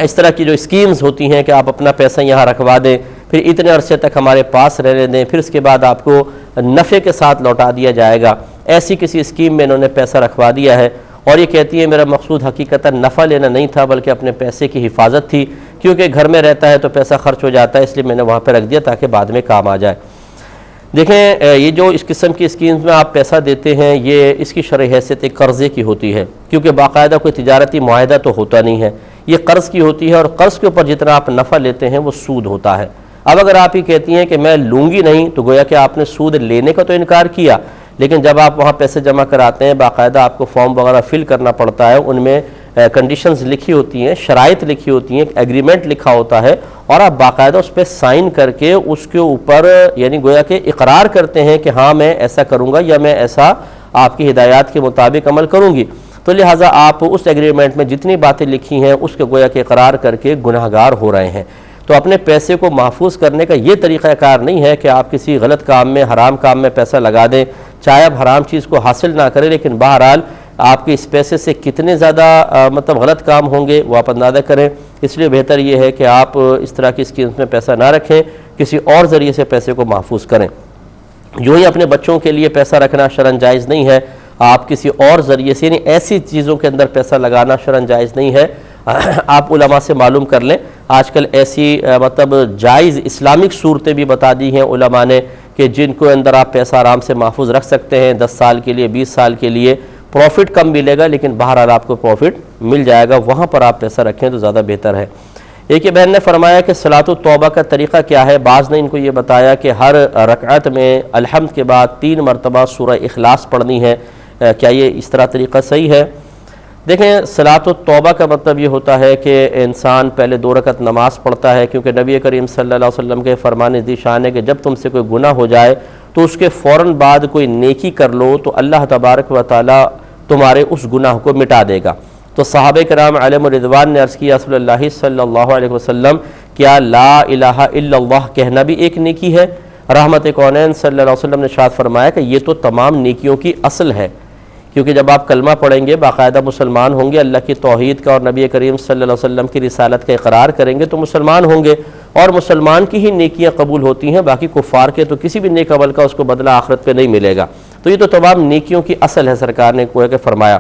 [SPEAKER 1] اس طرح کی جو اسکیمز ہوتی ہیں کہ آپ اپنا پیسہ یہاں رکھوا دیں، پھر اتنے عرصے تک ہمارے پاس رہنے دیں، پھر اس کے بعد آپ کو نفع کے ساتھ لوٹا دیا جائے گا، ایسی کسی اسکیم میں انہوں نے پیسہ رکھوا دیا ہے۔ اور یہ کہتی ہے میرا مقصود حقیقتاً نفع لینا نہیں تھا بلکہ اپنے پیسے کی حفاظت تھی، کیونکہ گھر میں رہتا ہے تو پیسہ خرچ ہو جاتا ہے، اس لیے میں نے وہاں پہ رکھ دیا تاکہ بعد میں کام آ جائے۔ دیکھیں یہ جو اس قسم کی اسکیمز میں آپ پیسہ دیتے ہیں، یہ اس کی شرعی حیثیت ایک قرضے کی ہوتی ہے، کیونکہ باقاعدہ کوئی تجارتی معاہدہ تو ہوتا نہیں ہے، یہ قرض کی ہوتی ہے، اور قرض کے اوپر جتنا آپ نفع لیتے ہیں وہ سود ہوتا ہے۔ اب اگر آپ ہی کہتی ہیں کہ میں لوں گی نہیں، تو گویا کہ آپ نے سود لینے کا تو انکار کیا، لیکن جب آپ وہاں پیسے جمع کراتے ہیں باقاعدہ آپ کو فارم وغیرہ فل کرنا پڑتا ہے، ان میں کنڈیشنز لکھی ہوتی ہیں، شرائط لکھی ہوتی ہیں، ایک ایگریمنٹ لکھا ہوتا ہے، اور آپ باقاعدہ اس پہ سائن کر کے اس کے اوپر یعنی گویا کہ اقرار کرتے ہیں کہ ہاں میں ایسا کروں گا یا میں ایسا آپ کی ہدایات کے مطابق عمل کروں گی۔ تو لہٰذا آپ اس ایگریمنٹ میں جتنی باتیں لکھی ہیں اس کے گویا کہ اقرار کر کے گناہ گار ہو رہے ہیں۔ تو اپنے پیسے کو محفوظ کرنے کا یہ طریقہ کار نہیں ہے کہ آپ کسی غلط کام میں، حرام کام میں پیسہ لگا دیں، چاہے آپ حرام چیز کو حاصل نہ کریں، لیکن بہرحال آپ کے اس پیسے سے کتنے زیادہ مطلب غلط کام ہوں گے وہ آپ اندازہ کریں. اس لیے بہتر یہ ہے کہ آپ اس طرح کی اسکیمز میں پیسہ نہ رکھیں, کسی اور ذریعے سے پیسے کو محفوظ کریں. جو ہی اپنے بچوں کے لیے پیسہ رکھنا شرعاً جائز نہیں ہے, آپ کسی اور ذریعے سے یعنی ایسی چیزوں کے اندر پیسہ لگانا شرعاً جائز نہیں ہے. آپ علماء سے معلوم کر لیں, آج کل ایسی مطلب جائز اسلامک صورتیں بھی بتا دی ہیں علماء نے کہ جن کو اندر آپ پیسہ آرام سے محفوظ رکھ سکتے ہیں 10 سال کے لیے 20 سال کے لیے. پروفٹ کم ملے گا لیکن بہرحال آپ کو پروفٹ مل جائے گا, وہاں پر آپ پیسہ رکھیں تو زیادہ بہتر ہے. ایک بہن نے فرمایا کہ صلاۃ التوبہ کا طریقہ کیا ہے. بعض نے ان کو یہ بتایا کہ ہر رکعت میں الحمد کے بعد 3 مرتبہ سورہ اخلاص پڑھنی ہے. کیا یہ اس طرح طریقہ صحیح ہے؟ دیکھیں, صلاۃ التوبہ کا مطلب یہ ہوتا ہے کہ انسان پہلے 2 رکعت نماز پڑھتا ہے, کیونکہ نبی کریم صلی اللہ علیہ وسلم کے فرمان ذی شان ہے کہ جب تم سے کوئی گناہ ہو جائے تو اس کے فوراً بعد کوئی نیکی کر لو تو اللہ تبارک و تعالی تمہارے اس گناہ کو مٹا دے گا. تو صحابہ کرام علیہم الرضوان نے عرض کیا رسول اللہ صلی اللہ علیہ وسلم کیا لا الہ الا اللہ کہنا بھی ایک نیکی ہے؟ رحمت کونین صلی اللہ علیہ وسلم نے ارشاد فرمایا کہ یہ تو تمام نیکیوں کی اصل ہے, کیونکہ جب آپ کلمہ پڑھیں گے, باقاعدہ مسلمان ہوں گے, اللہ کی توحید کا اور نبی کریم صلی اللہ علیہ وسلم کی رسالت کا اقرار کریں گے تو مسلمان ہوں گے, اور مسلمان کی ہی نیکیاں قبول ہوتی ہیں, باقی کفار کے تو کسی بھی نیک عمل کا اس کو بدلہ آخرت پہ نہیں ملے گا. تو یہ تو تمام نیکیوں کی اصل ہے, سرکار نے کوئی کہ فرمایا.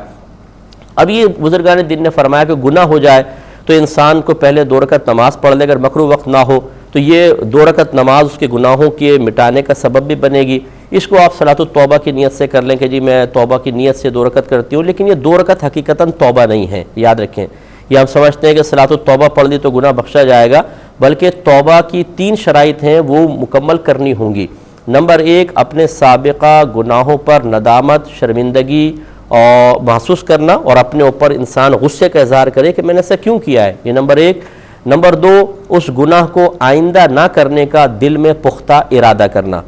[SPEAKER 1] اب یہ بزرگان دین نے فرمایا کہ گناہ ہو جائے تو انسان کو پہلے 2 رکعت نماز پڑھ لے, اگر مکروہ وقت نہ ہو تو یہ 2 رکعت نماز اس کے گناہوں کے مٹانے کا سبب بھی بنے گی. اس کو آپ صلاۃ التوبہ کی نیت سے کر لیں کہ جی میں توبہ کی نیت سے 2 رکعت کرتی ہوں, لیکن یہ 2 رکعت حقیقتاً توبہ نہیں ہے, یاد رکھیں. یہ ہم سمجھتے ہیں کہ صلاۃ التوبہ پڑھ لی تو گناہ بخشا جائے گا, بلکہ توبہ کی 3 شرائط ہیں وہ مکمل کرنی ہوں گی. نمبر 1, اپنے سابقہ گناہوں پر ندامت شرمندگی اور محسوس کرنا, اور اپنے اوپر انسان غصے کا اظہار کرے کہ میں نے ایسا کیوں کیا ہے. یہ نمبر 1. نمبر 2, اس گناہ کو آئندہ نہ کرنے کا دل میں پختہ ارادہ کرنا.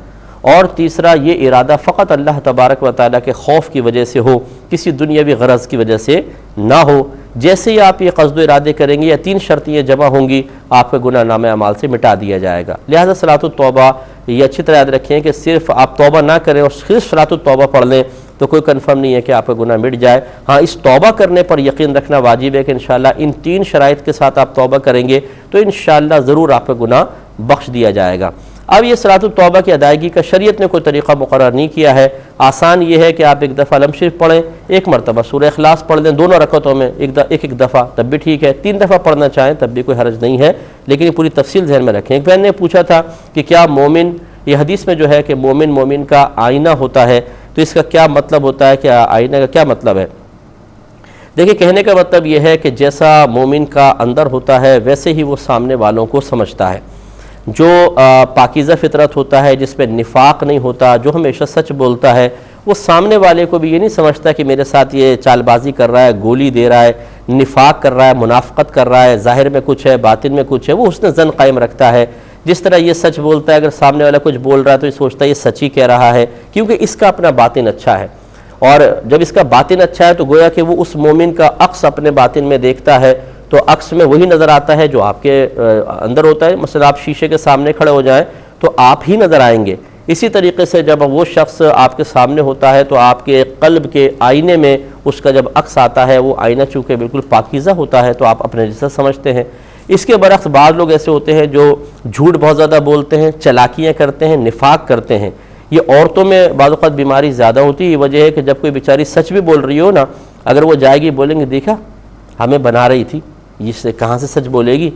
[SPEAKER 1] اور تیسرا, یہ ارادہ فقط اللہ تبارک و تعالیٰ کے خوف کی وجہ سے ہو, کسی دنیاوی غرض کی وجہ سے نہ ہو. جیسے ہی آپ یہ قصد و ارادے کریں گے یا 3 شرطیں یہ جمع ہوں گی, آپ کا گناہ نامہ اعمال سے مٹا دیا جائے گا. لہذا صلاۃ التوبہ یہ اچھی طرح یاد رکھیں کہ صرف آپ توبہ نہ کریں اور صرف صلاۃ التوبہ پڑھ لیں تو کوئی کنفرم نہیں ہے کہ آپ کا گناہ مٹ جائے. ہاں, اس توبہ کرنے پر یقین رکھنا واجب ہے کہ انشاءاللہ ان 3 شرائط کے ساتھ آپ توبہ کریں گے تو انشاءاللہ ضرور آپ کا گناہ بخش دیا جائے گا. اب یہ صلاۃ التوبہ کی ادائیگی کا شریعت نے کوئی طریقہ مقرر نہیں کیا ہے. آسان یہ ہے کہ آپ 1 دفعہ لم شریف پڑھیں, 1 مرتبہ سورہ اخلاص پڑھ لیں دونوں رکعتوں میں ایک دفعہ, تب بھی ٹھیک ہے. 3 دفعہ پڑھنا چاہیں تب بھی کوئی حرج نہیں ہے, لیکن یہ پوری تفصیل ذہن میں رکھیں. ایک بہن نے پوچھا تھا کہ کیا مومن, یہ حدیث میں جو ہے کہ مومن کا آئینہ ہوتا ہے, تو اس کا کیا مطلب ہوتا ہے, کہ آئینہ کا کیا مطلب ہے؟ دیکھیں, کہنے کا مطلب یہ ہے کہ جیسا مومن کا اندر ہوتا ہے ویسے ہی وہ سامنے والوں کو سمجھتا ہے. جو پاکیزہ فطرت ہوتا ہے, جس میں نفاق نہیں ہوتا, جو ہمیشہ سچ بولتا ہے, وہ سامنے والے کو بھی یہ نہیں سمجھتا کہ میرے ساتھ یہ چال بازی کر رہا ہے, گولی دے رہا ہے, نفاق کر رہا ہے, منافقت کر رہا ہے, ظاہر میں کچھ ہے باطن میں کچھ ہے. وہ حسن ظن قائم رکھتا ہے. جس طرح یہ سچ بولتا ہے, اگر سامنے والا کچھ بول رہا ہے تو یہ سوچتا ہے یہ سچ ہی کہہ رہا ہے, کیونکہ اس کا اپنا باطن اچھا ہے. اور جب اس کا باطن اچھا ہے تو گویا کہ وہ اس مومن کا عکس اپنے باطن میں دیکھتا ہے, تو عکس میں وہی نظر آتا ہے جو آپ کے اندر ہوتا ہے. مثلا آپ شیشے کے سامنے کھڑے ہو جائیں تو آپ ہی نظر آئیں گے. اسی طریقے سے جب وہ شخص آپ کے سامنے ہوتا ہے تو آپ کے قلب کے آئینے میں اس کا جب عکس آتا ہے, وہ آئینہ چونکہ بالکل پاکیزہ ہوتا ہے تو آپ اپنے جیسا سمجھتے ہیں. اس کے برعکس بعض لوگ ایسے ہوتے ہیں جو جھوٹ بہت زیادہ بولتے ہیں, چلاکیاں کرتے ہیں, نفاق کرتے ہیں. یہ عورتوں میں بعض اوقات بیماری زیادہ ہوتی ہے. یہ وجہ ہے کہ جب کوئی بیچاری سچ بھی بول رہی ہو نا, اگر وہ جائے گی بولیں گے دیکھا ہمیں بنا رہی تھی, یہ سے کہاں سے سچ بولے گی,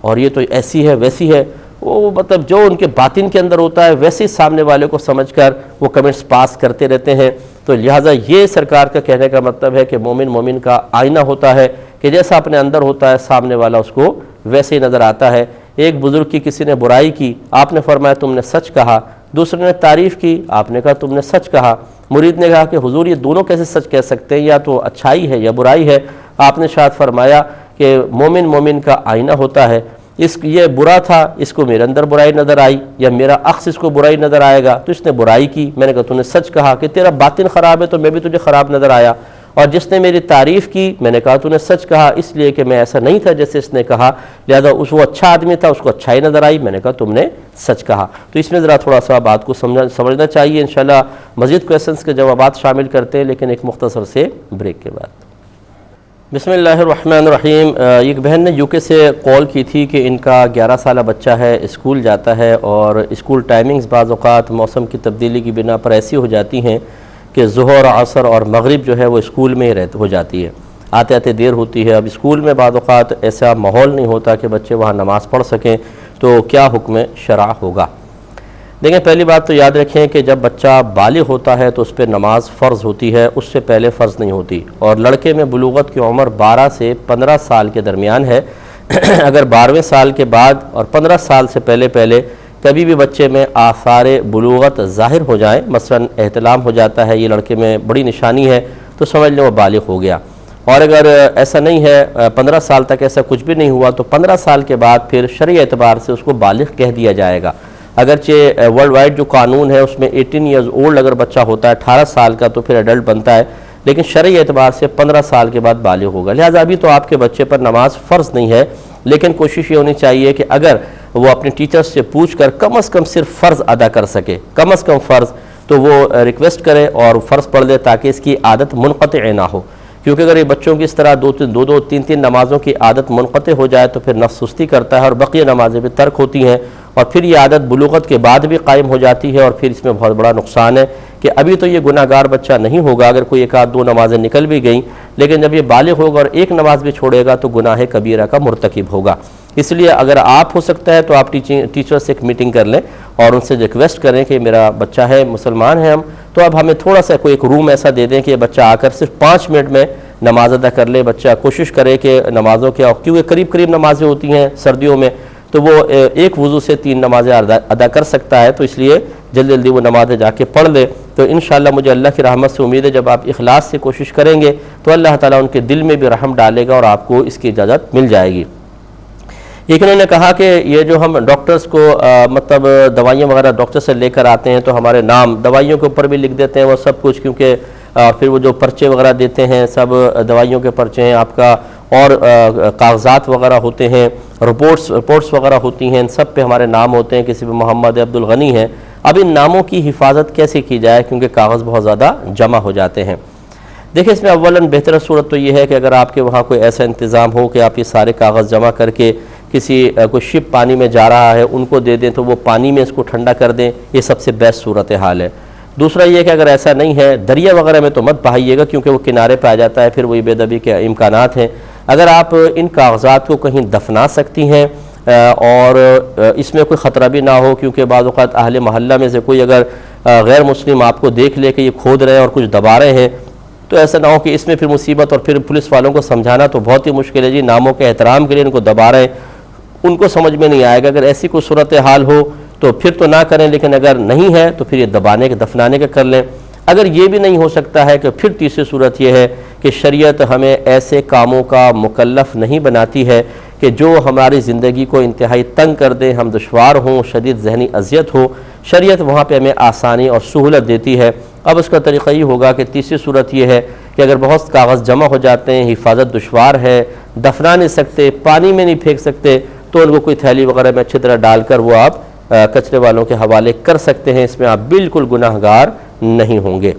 [SPEAKER 1] اور یہ تو ایسی ہے ویسی ہے. وہ مطلب جو ان کے باطن کے اندر ہوتا ہے ویسے ہی سامنے والے کو سمجھ کر وہ کمنٹس پاس کرتے رہتے ہیں. تو لہٰذا یہ سرکار کا کہنے کا مطلب ہے کہ مومن کا آئینہ ہوتا ہے, کہ جیسا اپنے اندر ہوتا ہے سامنے والا اس کو ویسے ہی نظر آتا ہے. ایک بزرگ کی کسی نے برائی کی, آپ نے فرمایا تم نے سچ کہا. دوسرے نے تعریف کی, آپ نے کہا تم نے سچ کہا. مرید نے کہا کہ حضور یہ دونوں کیسے سچ کہہ سکتے ہیں, یا تو اچھائی ہے یا برائی ہے. آپ نے شاید فرمایا کہ مومن کا آئینہ ہوتا ہے. یہ برا تھا, اس کو میرے اندر برائی نظر آئی, یا میرا عکس اس کو برائی نظر آئے گا تو اس نے برائی کی. میں نے کہا تو نے سچ کہا کہ تیرا باطن خراب ہے تو میں بھی تجھے خراب نظر آیا. اور جس نے میری تعریف کی میں نے کہا تو نے سچ کہا، اس لیے کہ میں ایسا نہیں تھا جیسے اس نے کہا، لہذا وہ اچھا آدمی تھا، اس کو اچھائی نظر آئی، میں نے کہا تم نے سچ کہا۔ تو اس میں ذرا تھوڑا سا بات کو سمجھنا چاہیے۔ انشاءاللہ مزید کویسچنس کے جوابات شامل کرتے ہیں، لیکن ایک مختصر سے بریک کے بعد۔ بسم اللہ الرحمن الرحیم۔ ایک بہن نے یو کے سے کال کی تھی کہ ان کا 11 سالہ بچہ ہے، اسکول جاتا ہے اور اسکول ٹائمنگز بعض اوقات موسم کی تبدیلی کی بنا پر ایسی ہو جاتی ہیں کہ ظہر، عصر اور مغرب جو ہے وہ اسکول میں ہی ہو جاتی ہے، آتے آتے دیر ہوتی ہے۔ اب اسکول میں بعض اوقات ایسا ماحول نہیں ہوتا کہ بچے وہاں نماز پڑھ سکیں، تو کیا حکم شرع ہوگا؟ دیکھیں، پہلی بات تو یاد رکھیں کہ جب بچہ بالغ ہوتا ہے تو اس پہ نماز فرض ہوتی ہے، اس سے پہلے فرض نہیں ہوتی، اور لڑکے میں بلوغت کی عمر 12 سے 15 سال کے درمیان ہے۔ اگر 12ویں سال کے بعد اور 15 سال سے پہلے کبھی بھی بچے میں آثار بلوغت ظاہر ہو جائیں، مثلا احتلام ہو جاتا ہے، یہ لڑکے میں بڑی نشانی ہے، تو سمجھ لیں وہ بالغ ہو گیا۔ اور اگر ایسا نہیں ہے، 15 سال تک ایسا کچھ بھی نہیں ہوا، تو 15 سال کے بعد پھر شرعی اعتبار سے اس کو بالغ کہہ دیا جائے گا۔ اگرچہ ورلڈ وائڈ جو قانون ہے اس میں 18 ایئرز اولڈ اگر بچہ ہوتا ہے 18 سال کا تو پھر ایڈلٹ بنتا ہے، لیکن شرعی اعتبار سے 15 سال کے بعد بالغ ہوگا۔ لہٰذا ابھی تو آپ کے بچے پر نماز فرض نہیں ہے، لیکن کوشش یہ ہونی چاہیے کہ اگر وہ اپنے ٹیچر سے پوچھ کر کم از کم صرف فرض ادا کر سکے، کم از کم فرض، تو وہ ریکویسٹ کرے اور فرض پڑھ دے تاکہ اس کی عادت منقطع نہ ہو، کیونکہ اگر یہ بچوں کی اس طرح دو تین نمازوں کی عادت منقطع ہو جائے تو پھر نفس سستی کرتا ہے اور بقیہ نمازیں بھی ترک ہوتی ہیں، اور پھر یہ عادت بلوغت کے بعد بھی قائم ہو جاتی ہے، اور پھر اس میں بہت بڑا نقصان ہے کہ ابھی تو یہ گناہ گار بچہ نہیں ہوگا اگر کوئی ایک آدھ دو نمازیں نکل بھی گئیں، لیکن جب یہ بالغ ہوگا اور ایک نماز بھی چھوڑے گا تو گناہ کبیرہ کا مرتکب ہوگا۔ اس لیے اگر آپ ہو سکتا ہے تو آپ ٹیچر سے ایک میٹنگ کر لیں اور ان سے ریکویسٹ کریں کہ میرا بچہ ہے، مسلمان ہے ہم، تو اب ہمیں تھوڑا سا کوئی ایک روم ایسا دے دیں کہ یہ بچہ آ کر صرف 5 منٹ میں نماز ادا کر لے۔ بچہ کوشش کرے کہ نمازوں کے، کیونکہ قریب نمازیں ہوتی ہیں سردیوں میں، تو وہ ایک وضو سے 3 نمازیں ادا کر سکتا ہے، تو اس لیے جلدی وہ نمازیں جا کے پڑھ لے۔ تو انشاءاللہ مجھے اللہ کی رحمت سے امید ہے جب آپ اخلاص سے کوشش کریں گے تو اللہ تعالیٰ ان کے دل میں بھی رحم ڈالے گا اور آپ کو اس کی اجازت مل جائے گی۔ ایک انہوں نے کہا کہ یہ جو ہم ڈاکٹرز کو مطلب دوائیاں وغیرہ ڈاکٹر سے لے کر آتے ہیں تو ہمارے نام دوائیوں کے اوپر بھی لکھ دیتے ہیں وہ سب کچھ، کیونکہ پھر وہ جو پرچے وغیرہ دیتے ہیں سب دوائیوں کے پرچے ہیں آپ کا، اور کاغذات وغیرہ ہوتے ہیں، رپورٹس وغیرہ ہوتی ہیں، ان سب پہ ہمارے نام ہوتے ہیں، کسی پہ محمد عبد الغنی ہے۔ اب ان ناموں کی حفاظت کیسے کی جائے، کیونکہ کاغذ بہت زیادہ جمع ہو جاتے ہیں۔ دیکھیں، اس میں اولاً بہتر صورت تو یہ ہے کہ اگر آپ کے وہاں کوئی ایسا انتظام ہو کہ آپ یہ سارے کاغذ جمع کر کے کسی کوئی شپ پانی میں جا رہا ہے ان کو دے دیں تو وہ پانی میں اس کو ٹھنڈا کر دیں، یہ سب سے بیسٹ صورتحال ہے۔ دوسرا یہ کہ اگر ایسا نہیں ہے، دریا وغیرہ میں تو مت بہائیے گا کیونکہ وہ کنارے پہ آ جاتا ہے، پھر وہی بے ادبی کے امکانات ہیں۔ اگر آپ ان کاغذات کو کہیں دفنا سکتی ہیں اور اس میں کوئی خطرہ بھی نہ ہو، کیونکہ بعض اوقات اہل محلہ میں سے کوئی اگر غیر مسلم آپ کو دیکھ لے کہ یہ کھود رہے ہیں اور کچھ دبا رہے ہیں تو ایسا نہ ہو کہ اس میں پھر مصیبت، اور پھر پولیس والوں کو سمجھانا تو بہت ہی مشکل ہے، جی ناموں کے احترام کے لیے ان کو دبا رہے ہیں، ان کو سمجھ میں نہیں آئے گا۔ اگر ایسی کوئی صورتحال ہو تو پھر تو نہ کریں، لیکن اگر نہیں ہے تو پھر یہ دفنانے کا کر لیں۔ اگر یہ بھی نہیں ہو سکتا ہے کہ پھر تیسری صورت یہ ہے کہ شریعت ہمیں ایسے کاموں کا مکلف نہیں بناتی ہے کہ جو ہماری زندگی کو انتہائی تنگ کر دے، ہم دشوار ہوں، شدید ذہنی اذیت ہو، شریعت وہاں پہ ہمیں آسانی اور سہولت دیتی ہے۔ اب اس کا طریقہ یہ ہوگا کہ تیسری صورت یہ ہے کہ اگر بہت کاغذ جمع ہو جاتے ہیں، حفاظت دشوار ہے، دفنا نہیں سکتے، پانی میں نہیں پھینک سکتے، تو ان کو کوئی تھیلی وغیرہ میں اچھی طرح ڈال کر وہ آپ کچرے والوں کے حوالے کر سکتے ہیں، اس میں آپ بالکل گناہ گار نہیں ہوں گے۔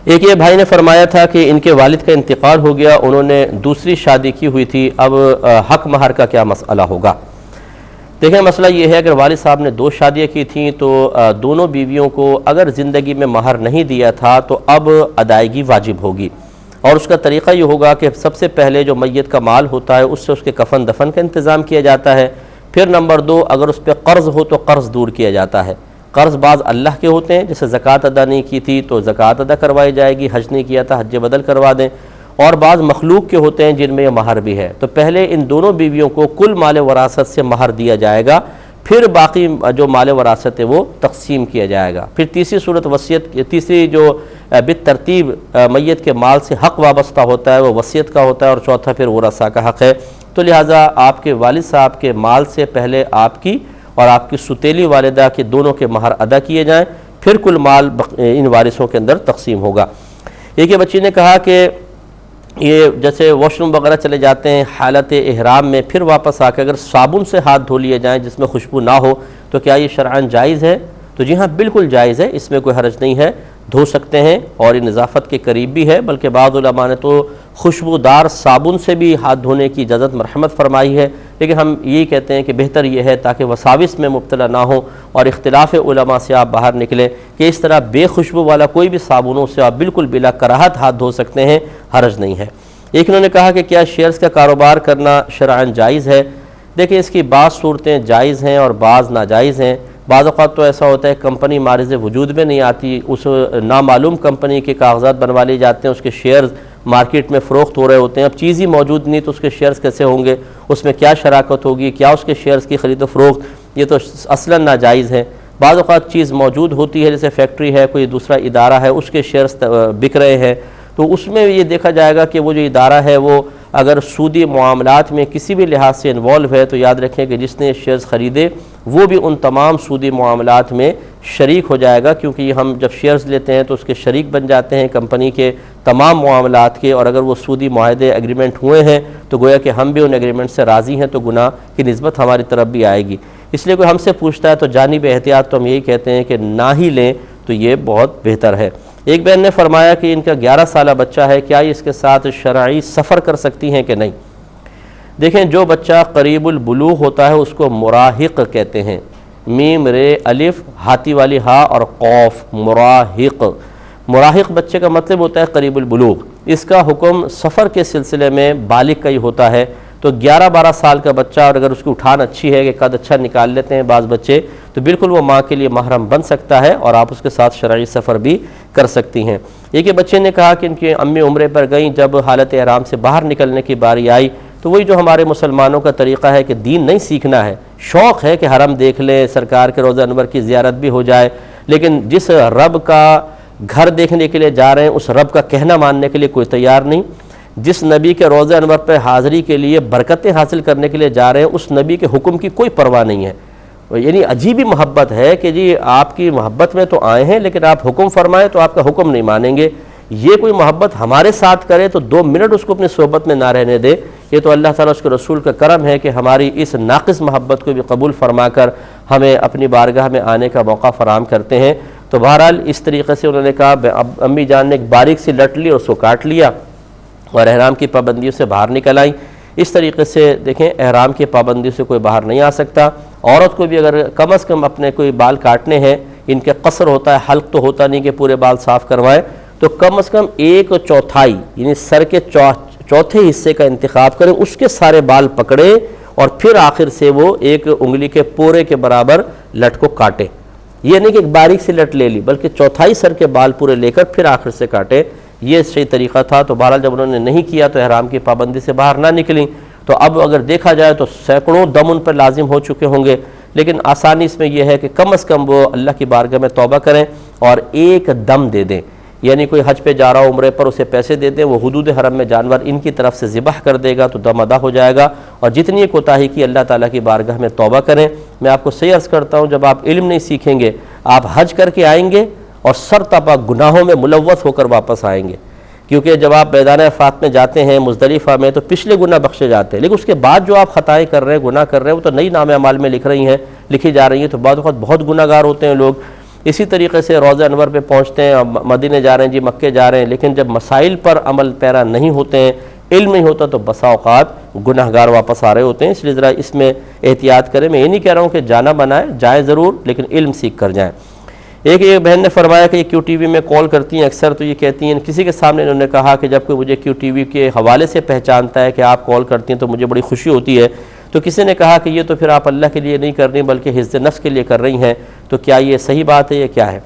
[SPEAKER 1] ایک یہ بھائی نے فرمایا تھا کہ ان کے والد کا انتقال ہو گیا، انہوں نے دوسری شادی کی ہوئی تھی، اب حق مہر کا کیا مسئلہ ہوگا؟ دیکھیں، مسئلہ یہ ہے اگر والد صاحب نے 2 شادیاں کی تھیں تو دونوں بیویوں کو اگر زندگی میں مہر نہیں دیا تھا تو اب ادائیگی واجب ہوگی، اور اس کا طریقہ یہ ہوگا کہ سب سے پہلے جو میت کا مال ہوتا ہے اس سے اس کے کفن دفن کا انتظام کیا جاتا ہے، پھر نمبر 2 اگر اس پہ قرض ہو تو قرض دور کیا جاتا ہے۔ قرض بعض اللہ کے ہوتے ہیں، جیسے زکوٰۃ ادا نہیں کی تھی تو زکوٰۃ ادا کروائی جائے گی، حج نہیں کیا تھا حج بدل کروا دیں، اور بعض مخلوق کے ہوتے ہیں جن میں یہ مہر بھی ہے۔ تو پہلے ان دونوں بیویوں کو کل مال وراثت سے مہر دیا جائے گا، پھر باقی جو مال وراثت ہے وہ تقسیم کیا جائے گا۔ پھر تیسری صورت وصیت، تیسری جو بالترتیب میت کے مال سے حق وابستہ ہوتا ہے وہ وصیت کا ہوتا ہے، اور چوتھا پھر ورثاء کا حق ہے۔ تو لہٰذا آپ کے والد صاحب کے مال سے پہلے آپ کی اور آپ کی ستیلی والدہ کے دونوں کے مہر ادا کیے جائیں، پھر کل مال ان وارثوں کے اندر تقسیم ہوگا۔ ایک یہ بچی نے کہا کہ یہ جیسے واش روم وغیرہ چلے جاتے ہیں حالت احرام میں، پھر واپس آ کے اگر صابن سے ہاتھ دھو لیے جائیں جس میں خوشبو نہ ہو تو کیا یہ شرعاً جائز ہے؟ تو جی ہاں بالکل جائز ہے، اس میں کوئی حرج نہیں ہے، دھو سکتے ہیں، اور یہ نظافت کے قریب بھی ہے، بلکہ بعض علماء نے تو خوشبودار صابن سے بھی ہاتھ دھونے کی اجازت مرحمت فرمائی ہے، لیکن ہم یہی کہتے ہیں کہ بہتر یہ ہے تاکہ وساوس میں مبتلا نہ ہوں اور اختلاف علماء سے آپ باہر نکلیں کہ اس طرح بے خوشبو والا کوئی بھی صابنوں سے آپ بالکل بلا کراہت ہاتھ دھو سکتے ہیں، حرج نہیں ہے۔ ایک انہوں نے کہا کہ کیا شیئرز کا کاروبار کرنا شرعاً جائز ہے؟ دیکھیں اس کی بعض صورتیں جائز ہیں اور بعض ناجائز ہیں۔ بعض اوقات تو ایسا ہوتا ہے کمپنی معرض وجود میں نہیں آتی، اس نامعلوم کمپنی کے کاغذات بنوا لیے جاتے ہیں، اس کے شیئرز مارکیٹ میں فروخت ہو رہے ہوتے ہیں، اب چیز ہی موجود نہیں تو اس کے شیئرز کیسے ہوں گے، اس میں کیا شراکت ہوگی، کیا اس کے شیئرز کی خرید و فروخت، یہ تو اصلاً ناجائز ہے۔ بعض اوقات چیز موجود ہوتی ہے، جیسے فیکٹری ہے، کوئی دوسرا ادارہ ہے، اس کے شیئرز بک رہے ہیں، تو اس میں یہ دیکھا جائے گا کہ وہ جو ادارہ ہے وہ اگر سودی معاملات میں کسی بھی لحاظ سے انوالو ہے تو یاد رکھیں کہ جس نے شیئرز خریدے وہ بھی ان تمام سودی معاملات میں شریک ہو جائے گا، کیونکہ یہ ہم جب شیئرز لیتے ہیں تو اس کے شریک بن جاتے ہیں کمپنی کے تمام معاملات کے، اور اگر وہ سودی معاہدے ایگریمنٹ ہوئے ہیں تو گویا کہ ہم بھی ان ایگریمنٹ سے راضی ہیں، تو گناہ کی نسبت ہماری طرف بھی آئے گی۔ اس لیے کوئی ہم سے پوچھتا ہے تو جانب احتیاط تو ہم یہی کہتے ہیں کہ نہ ہی لیں تو یہ بہت بہتر ہے۔ ایک بہن نے فرمایا کہ ان کا 11 سالہ بچہ ہے، کیا یہ اس کے ساتھ شرعی سفر کر سکتی ہیں کہ نہیں؟ دیکھیں جو بچہ قریب البلوغ ہوتا ہے اس کو مراہق کہتے ہیں، میم رے الف ہاتھی والی ہا اور قوف، مراہق۔ مراہق بچے کا مطلب ہوتا ہے قریب البلوغ، اس کا حکم سفر کے سلسلے میں بالغ کا ہی ہوتا ہے۔ تو 11-12 سال کا بچہ، اور اگر اس کی اٹھان اچھی ہے کہ قد اچھا نکال لیتے ہیں بعض بچے، تو بالکل وہ ماں کے لیے محرم بن سکتا ہے اور آپ اس کے ساتھ شرعی سفر بھی کر سکتی ہیں۔ ایک بچے نے کہا کہ ان کی امی عمرے پر گئیں، جب حالت احرام سے باہر نکلنے کی باری آئی تو وہی جو ہمارے مسلمانوں کا طریقہ ہے کہ دین نہیں سیکھنا ہے، شوق ہے کہ حرم دیکھ لیں، سرکار کے روضہ انور کی زیارت بھی ہو جائے، لیکن جس رب کا گھر دیکھنے کے لیے جا رہے ہیں اس رب کا کہنا ماننے کے لیے کوئی تیار نہیں، جس نبی کے روضہ انور پہ حاضری کے لیے برکتیں حاصل کرنے کے لیے جا رہے ہیں اس نبی کے حکم کی کوئی پرواہ نہیں ہے۔ یعنی عجیب ہی محبت ہے کہ جی آپ کی محبت میں تو آئے ہیں لیکن آپ حکم فرمائیں تو آپ کا حکم نہیں مانیں گے، یہ کوئی محبت ہمارے ساتھ کرے تو 2 منٹ اس کو اپنی صحبت میں نہ رہنے دے۔ یہ تو اللہ تعالیٰ اس کے رسول کا کرم ہے کہ ہماری اس ناقص محبت کو بھی قبول فرما کر ہمیں اپنی بارگاہ میں آنے کا موقع فراہم کرتے ہیں۔ تو بہرحال اس طریقے سے انہوں نے کہا، امی جان نے ایک باریک سی لٹ لی اور اس کو کاٹ لیا اور احرام کی پابندیوں سے باہر نکل آئیں۔ اس طریقے سے دیکھیں احرام کی پابندیوں سے کوئی باہر نہیں آ سکتا۔ عورت کو بھی اگر کم از کم اپنے کوئی بال کاٹنے ہیں، ان کے قصر ہوتا ہے، حلق تو ہوتا نہیں کہ پورے بال صاف کروائیں، تو کم از کم 1/4 یعنی سر کے چوتھے حصے کا انتخاب کریں، اس کے سارے بال پکڑیں اور پھر آخر سے وہ 1 انگلی کے پورے کے برابر لٹ کو کاٹیں۔ یہ نہیں کہ ایک باریک سی لٹ لے لی بلکہ چوتھائی سر کے بال پورے لے کر پھر آخر سے کاٹیں، یہ صحیح طریقہ تھا۔ تو بہرحال جب انہوں نے نہیں کیا تو احرام کی پابندی سے باہر نہ نکلیں۔ تو اب اگر دیکھا جائے تو سینکڑوں دم ان پر لازم ہو چکے ہوں گے، لیکن آسانی اس میں یہ ہے کہ کم از کم وہ اللہ کی بارگاہ میں توبہ کریں اور 1 دم دے دیں، یعنی کوئی حج پہ جا رہا ہو عمرے پر اسے پیسے دے دیں، وہ حدود حرم میں جانور ان کی طرف سے ذبح کر دے گا تو دم ادا ہو جائے گا، اور جتنی کوتاہی کی اللہ تعالیٰ کی بارگاہ میں توبہ کریں۔ میں آپ کو صحیح عرض کرتا ہوں، جب آپ علم نہیں سیکھیں گے آپ حج کر کے آئیں گے اور سر تپا گناہوں میں ملوث ہو کر واپس آئیں گے، کیونکہ جب آپ میدان عرفات میں جاتے ہیں مزدلفہ میں تو پچھلے گناہ بخشے جاتے ہیں، لیکن اس کے بعد جو آپ خطائیں کر رہے ہیں، گناہ کر رہے ہیں، وہ تو نئی نام اعمال میں لکھی جا رہی ہیں، تو بعض اوقات بہت گناہ گار ہوتے ہیں لوگ۔ اسی طریقے سے روضہ انور پہ پہنچتے ہیں، مدینے جا رہے ہیں جی، مکے جا رہے ہیں، لیکن جب مسائل پر عمل پیرا نہیں ہوتے ہیں، علم نہیں ہوتا، تو بسا اوقات گناہ گار واپس آ رہے ہوتے ہیں۔ اس لیے ذرا اس میں احتیاط کریں۔ میں یہ نہیں کہہ رہا ہوں کہ جانا بنائیں، جائیں ضرور، لیکن علم سیکھ کر جائیں۔ ایک بہن نے فرمایا کہ یہ کیو ٹی وی میں کال کرتی ہیں اکثر، تو یہ کہتی ہیں کسی کے سامنے انہوں نے کہا کہ جب کوئی مجھے کیو ٹی وی کے حوالے سے پہچانتا ہے کہ آپ کال کرتی ہیں تو مجھے بڑی خوشی ہوتی ہے، تو کسی نے کہا کہ یہ تو پھر آپ اللہ کے لیے نہیں کر رہی بلکہ حفظ نفس کے لیے کر رہی ہیں، تو کیا یہ صحیح بات ہے یا کیا ہے؟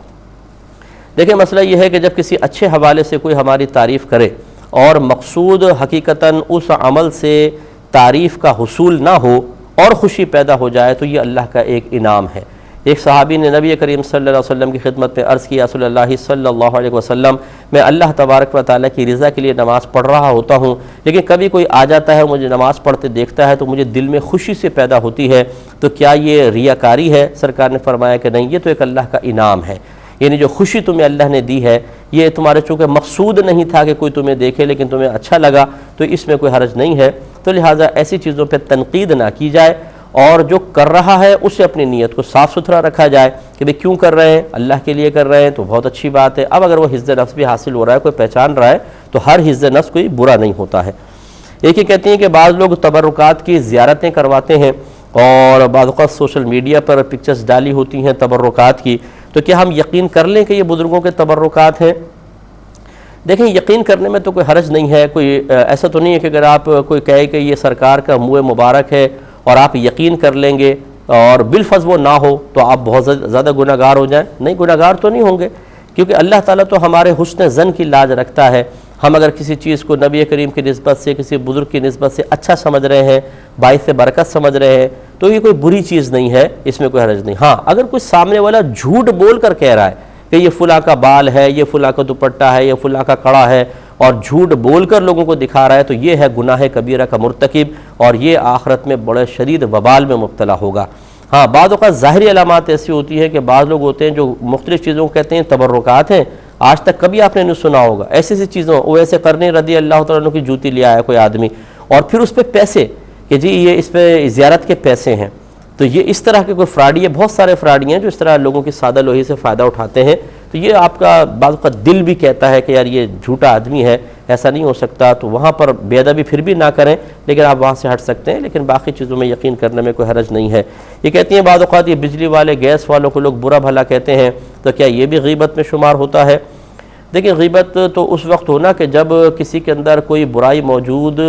[SPEAKER 1] دیکھیں مسئلہ یہ ہے کہ جب کسی اچھے حوالے سے کوئی ہماری تعریف کرے اور مقصود حقیقتاً اس عمل سے تعریف کا حصول نہ ہو اور خوشی پیدا ہو جائے تو یہ اللہ کا ایک انعام ہے۔ ایک صحابی نے نبی کریم صلی اللہ علیہ وسلم کی خدمت میں عرض کیا، رسول اللہ صلی اللہ علیہ وسلم، میں اللہ تبارک و تعالیٰ کی رضا کے لیے نماز پڑھ رہا ہوتا ہوں، لیکن کبھی کوئی آ جاتا ہے مجھے نماز پڑھتے دیکھتا ہے تو مجھے دل میں خوشی سے پیدا ہوتی ہے، تو کیا یہ ریاکاری ہے؟ سرکار نے فرمایا کہ نہیں، یہ تو ایک اللہ کا انعام ہے، یعنی جو خوشی تمہیں اللہ نے دی ہے یہ تمہارے چونکہ مقصود نہیں تھا کہ کوئی تمہیں دیکھے لیکن تمہیں اچھا لگا تو اس میں کوئی حرج نہیں ہے. تو لہٰذا ایسی چیزوں پہ تنقید نہ کی جائے اور جو کر رہا ہے اسے اپنی نیت کو صاف ستھرا رکھا جائے کہ بھئی کیوں کر رہے ہیں, اللہ کے لیے کر رہے ہیں تو بہت اچھی بات ہے. اب اگر وہ حفظ نفس بھی حاصل ہو رہا ہے, کوئی پہچان رہا ہے, تو ہر حفظ نفس کوئی برا نہیں ہوتا ہے. ایک ہی کہتی ہیں کہ بعض لوگ تبرکات کی زیارتیں کرواتے ہیں اور بعض اوقات سوشل میڈیا پر پکچرز ڈالی ہوتی ہیں تبرکات کی, تو کیا ہم یقین کر لیں کہ یہ بزرگوں کے تبرکات ہیں؟ دیکھیں, یقین کرنے میں تو کوئی حرج نہیں ہے. کوئی ایسا تو نہیں ہے کہ اگر آپ کوئی کہے کہ یہ سرکار کا منہ مبارک ہے اور آپ یقین کر لیں گے اور بالفرض وہ نہ ہو تو آپ بہت زیادہ گناہ گار ہو جائیں. نہیں, گناہ گار تو نہیں ہوں گے, کیونکہ اللہ تعالیٰ تو ہمارے حسن ظن کی لاج رکھتا ہے. ہم اگر کسی چیز کو نبی کریم کی نسبت سے, کسی بزرگ کی نسبت سے اچھا سمجھ رہے ہیں, باعث برکت سمجھ رہے ہیں, تو یہ کوئی بری چیز نہیں ہے, اس میں کوئی حرج نہیں. ہاں, اگر کوئی سامنے والا جھوٹ بول کر کہہ رہا ہے کہ یہ فلاں کا بال ہے, یہ فلاں کا دوپٹہ ہے, یہ فلاں کا کڑا ہے, اور جھوٹ بول کر لوگوں کو دکھا رہا ہے, تو یہ ہے گناہ کبیرہ کا مرتکب, اور یہ آخرت میں بڑے شدید وبال میں مبتلا ہوگا. ہاں, بعض اوقات ظاہری علامات ایسی ہوتی ہے کہ بعض لوگ ہوتے ہیں جو مختلف چیزوں کو کہتے ہیں تبرکات ہیں. آج تک کبھی آپ نے نہیں سنا ہوگا ایسی چیزوں, وہ ایسے قرنی رضی اللہ تعالیٰ عنہ کی جوتی لے آیا کوئی آدمی, اور پھر اس پہ پیسے کہ جی یہ اس پہ زیارت کے پیسے ہیں. تو یہ اس طرح کے کوئی فراڈی ہے, بہت سارے فراڈی ہیں جو اس طرح لوگوں کی سادہ لوہی سے فائدہ اٹھاتے ہیں. تو یہ آپ کا بعض کا دل بھی کہتا ہے کہ یار یہ جھوٹا آدمی ہے, ایسا نہیں ہو سکتا, تو وہاں پر بے ادبی پھر بھی نہ کریں, لیکن آپ وہاں سے ہٹ سکتے ہیں, لیکن باقی چیزوں میں یقین کرنے میں کوئی حرج نہیں ہے. یہ کہتی ہیں بعض اوقات یہ بجلی والے, گیس والوں کو لوگ برا بھلا کہتے ہیں, تو کیا یہ بھی غیبت میں شمار ہوتا ہے؟ دیکھیں, غیبت تو اس وقت ہونا کہ جب کسی کے اندر کوئی برائی موجود,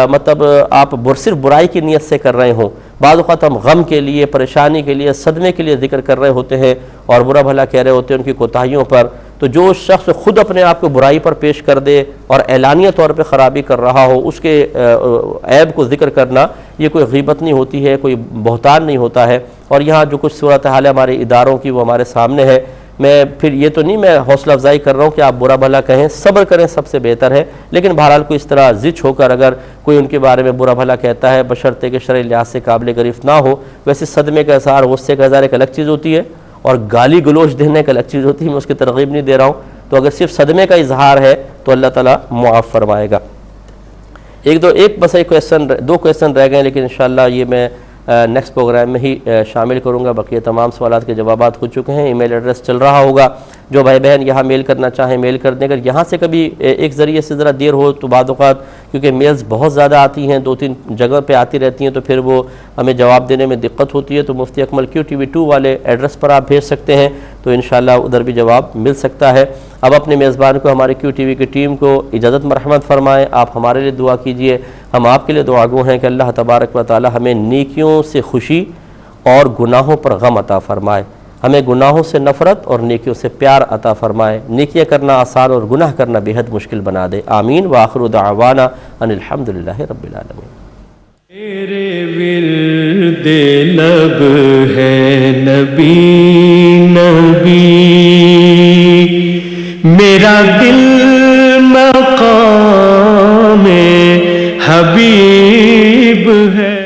[SPEAKER 1] مطلب آپ صرف برائی کی نیت سے کر رہے ہوں. بعض اوقات ہم غم کے لیے, پریشانی کے لیے, صدمے کے لیے ذکر کر رہے ہوتے ہیں اور برا بھلا کہہ رہے ہوتے ہیں ان کی کوتاہیوں پر. تو جو شخص خود اپنے آپ کو برائی پر پیش کر دے اور اعلانیہ طور پہ خرابی کر رہا ہو, اس کے عیب کو ذکر کرنا یہ کوئی غیبت نہیں ہوتی ہے, کوئی بہتان نہیں ہوتا ہے. اور یہاں جو کچھ صورتحال ہے ہمارے اداروں کی وہ ہمارے سامنے ہے. میں پھر یہ تو نہیں میں حوصلہ افزائی کر رہا ہوں کہ آپ برا بھلا کہیں, صبر کریں, سب سے بہتر ہے. لیکن بہرحال کوئی اس طرح زچ ہو کر اگر کوئی ان کے بارے میں برا بھلا کہتا ہے, بشرطے کہ شرعی لحاظ سے قابل گرفت نہ ہو. ویسے صدمے کا اظہار, غصے کا اظہار ایک الگ چیز ہوتی ہے, اور گالی گلوچ دینے ایک الگ چیز ہوتی ہے. میں اس کی ترغیب نہیں دے رہا ہوں. تو اگر صرف صدمے کا اظہار ہے تو اللہ تعالیٰ معاف فرمائے گا. دو کویسچن رہ گئے, لیکن انشاءاللہ یہ میں نیکسٹ پروگرام میں ہی شامل کروں گا. بقیہ تمام سوالات کے جوابات ہو چکے ہیں. ای میل ایڈریس چل رہا ہوگا, جو بھائی بہن یہاں میل کرنا چاہیں میل کر دیں. اگر یہاں سے کبھی ایک ذریعے سے ذرا دیر ہو تو بعض اوقات کیونکہ میلز بہت زیادہ آتی ہیں, 2-3 جگہ پہ آتی رہتی ہیں, تو پھر وہ ہمیں جواب دینے میں دقت ہوتی ہے. تو مفتی اکمل QTV2 والے ایڈریس پر آپ بھیج سکتے ہیں, تو انشاءاللہ ادھر بھی جواب مل سکتا ہے. اب اپنے میزبان کو, ہمارے QTV کی ٹیم کو اجازت مرحمت فرمائیں. آپ ہمارے لیے دعا کیجئے, ہم آپ کے لیے دعا گو ہیں کہ اللہ تبارک و تعالی ہمیں نیکیوں سے خوشی اور گناہوں پر غم عطا فرمائے. ہمیں گناہوں سے نفرت اور نیکیوں سے پیار عطا فرمائے. نیکیاں کرنا آسان اور گناہ کرنا بے حد مشکل بنا دے. آمین. وآخر دعوانا ان الحمدللہ رب العالمین.
[SPEAKER 6] میرے ورد لب ہے نبی نبی, میرا دل مقام حبیب ہے.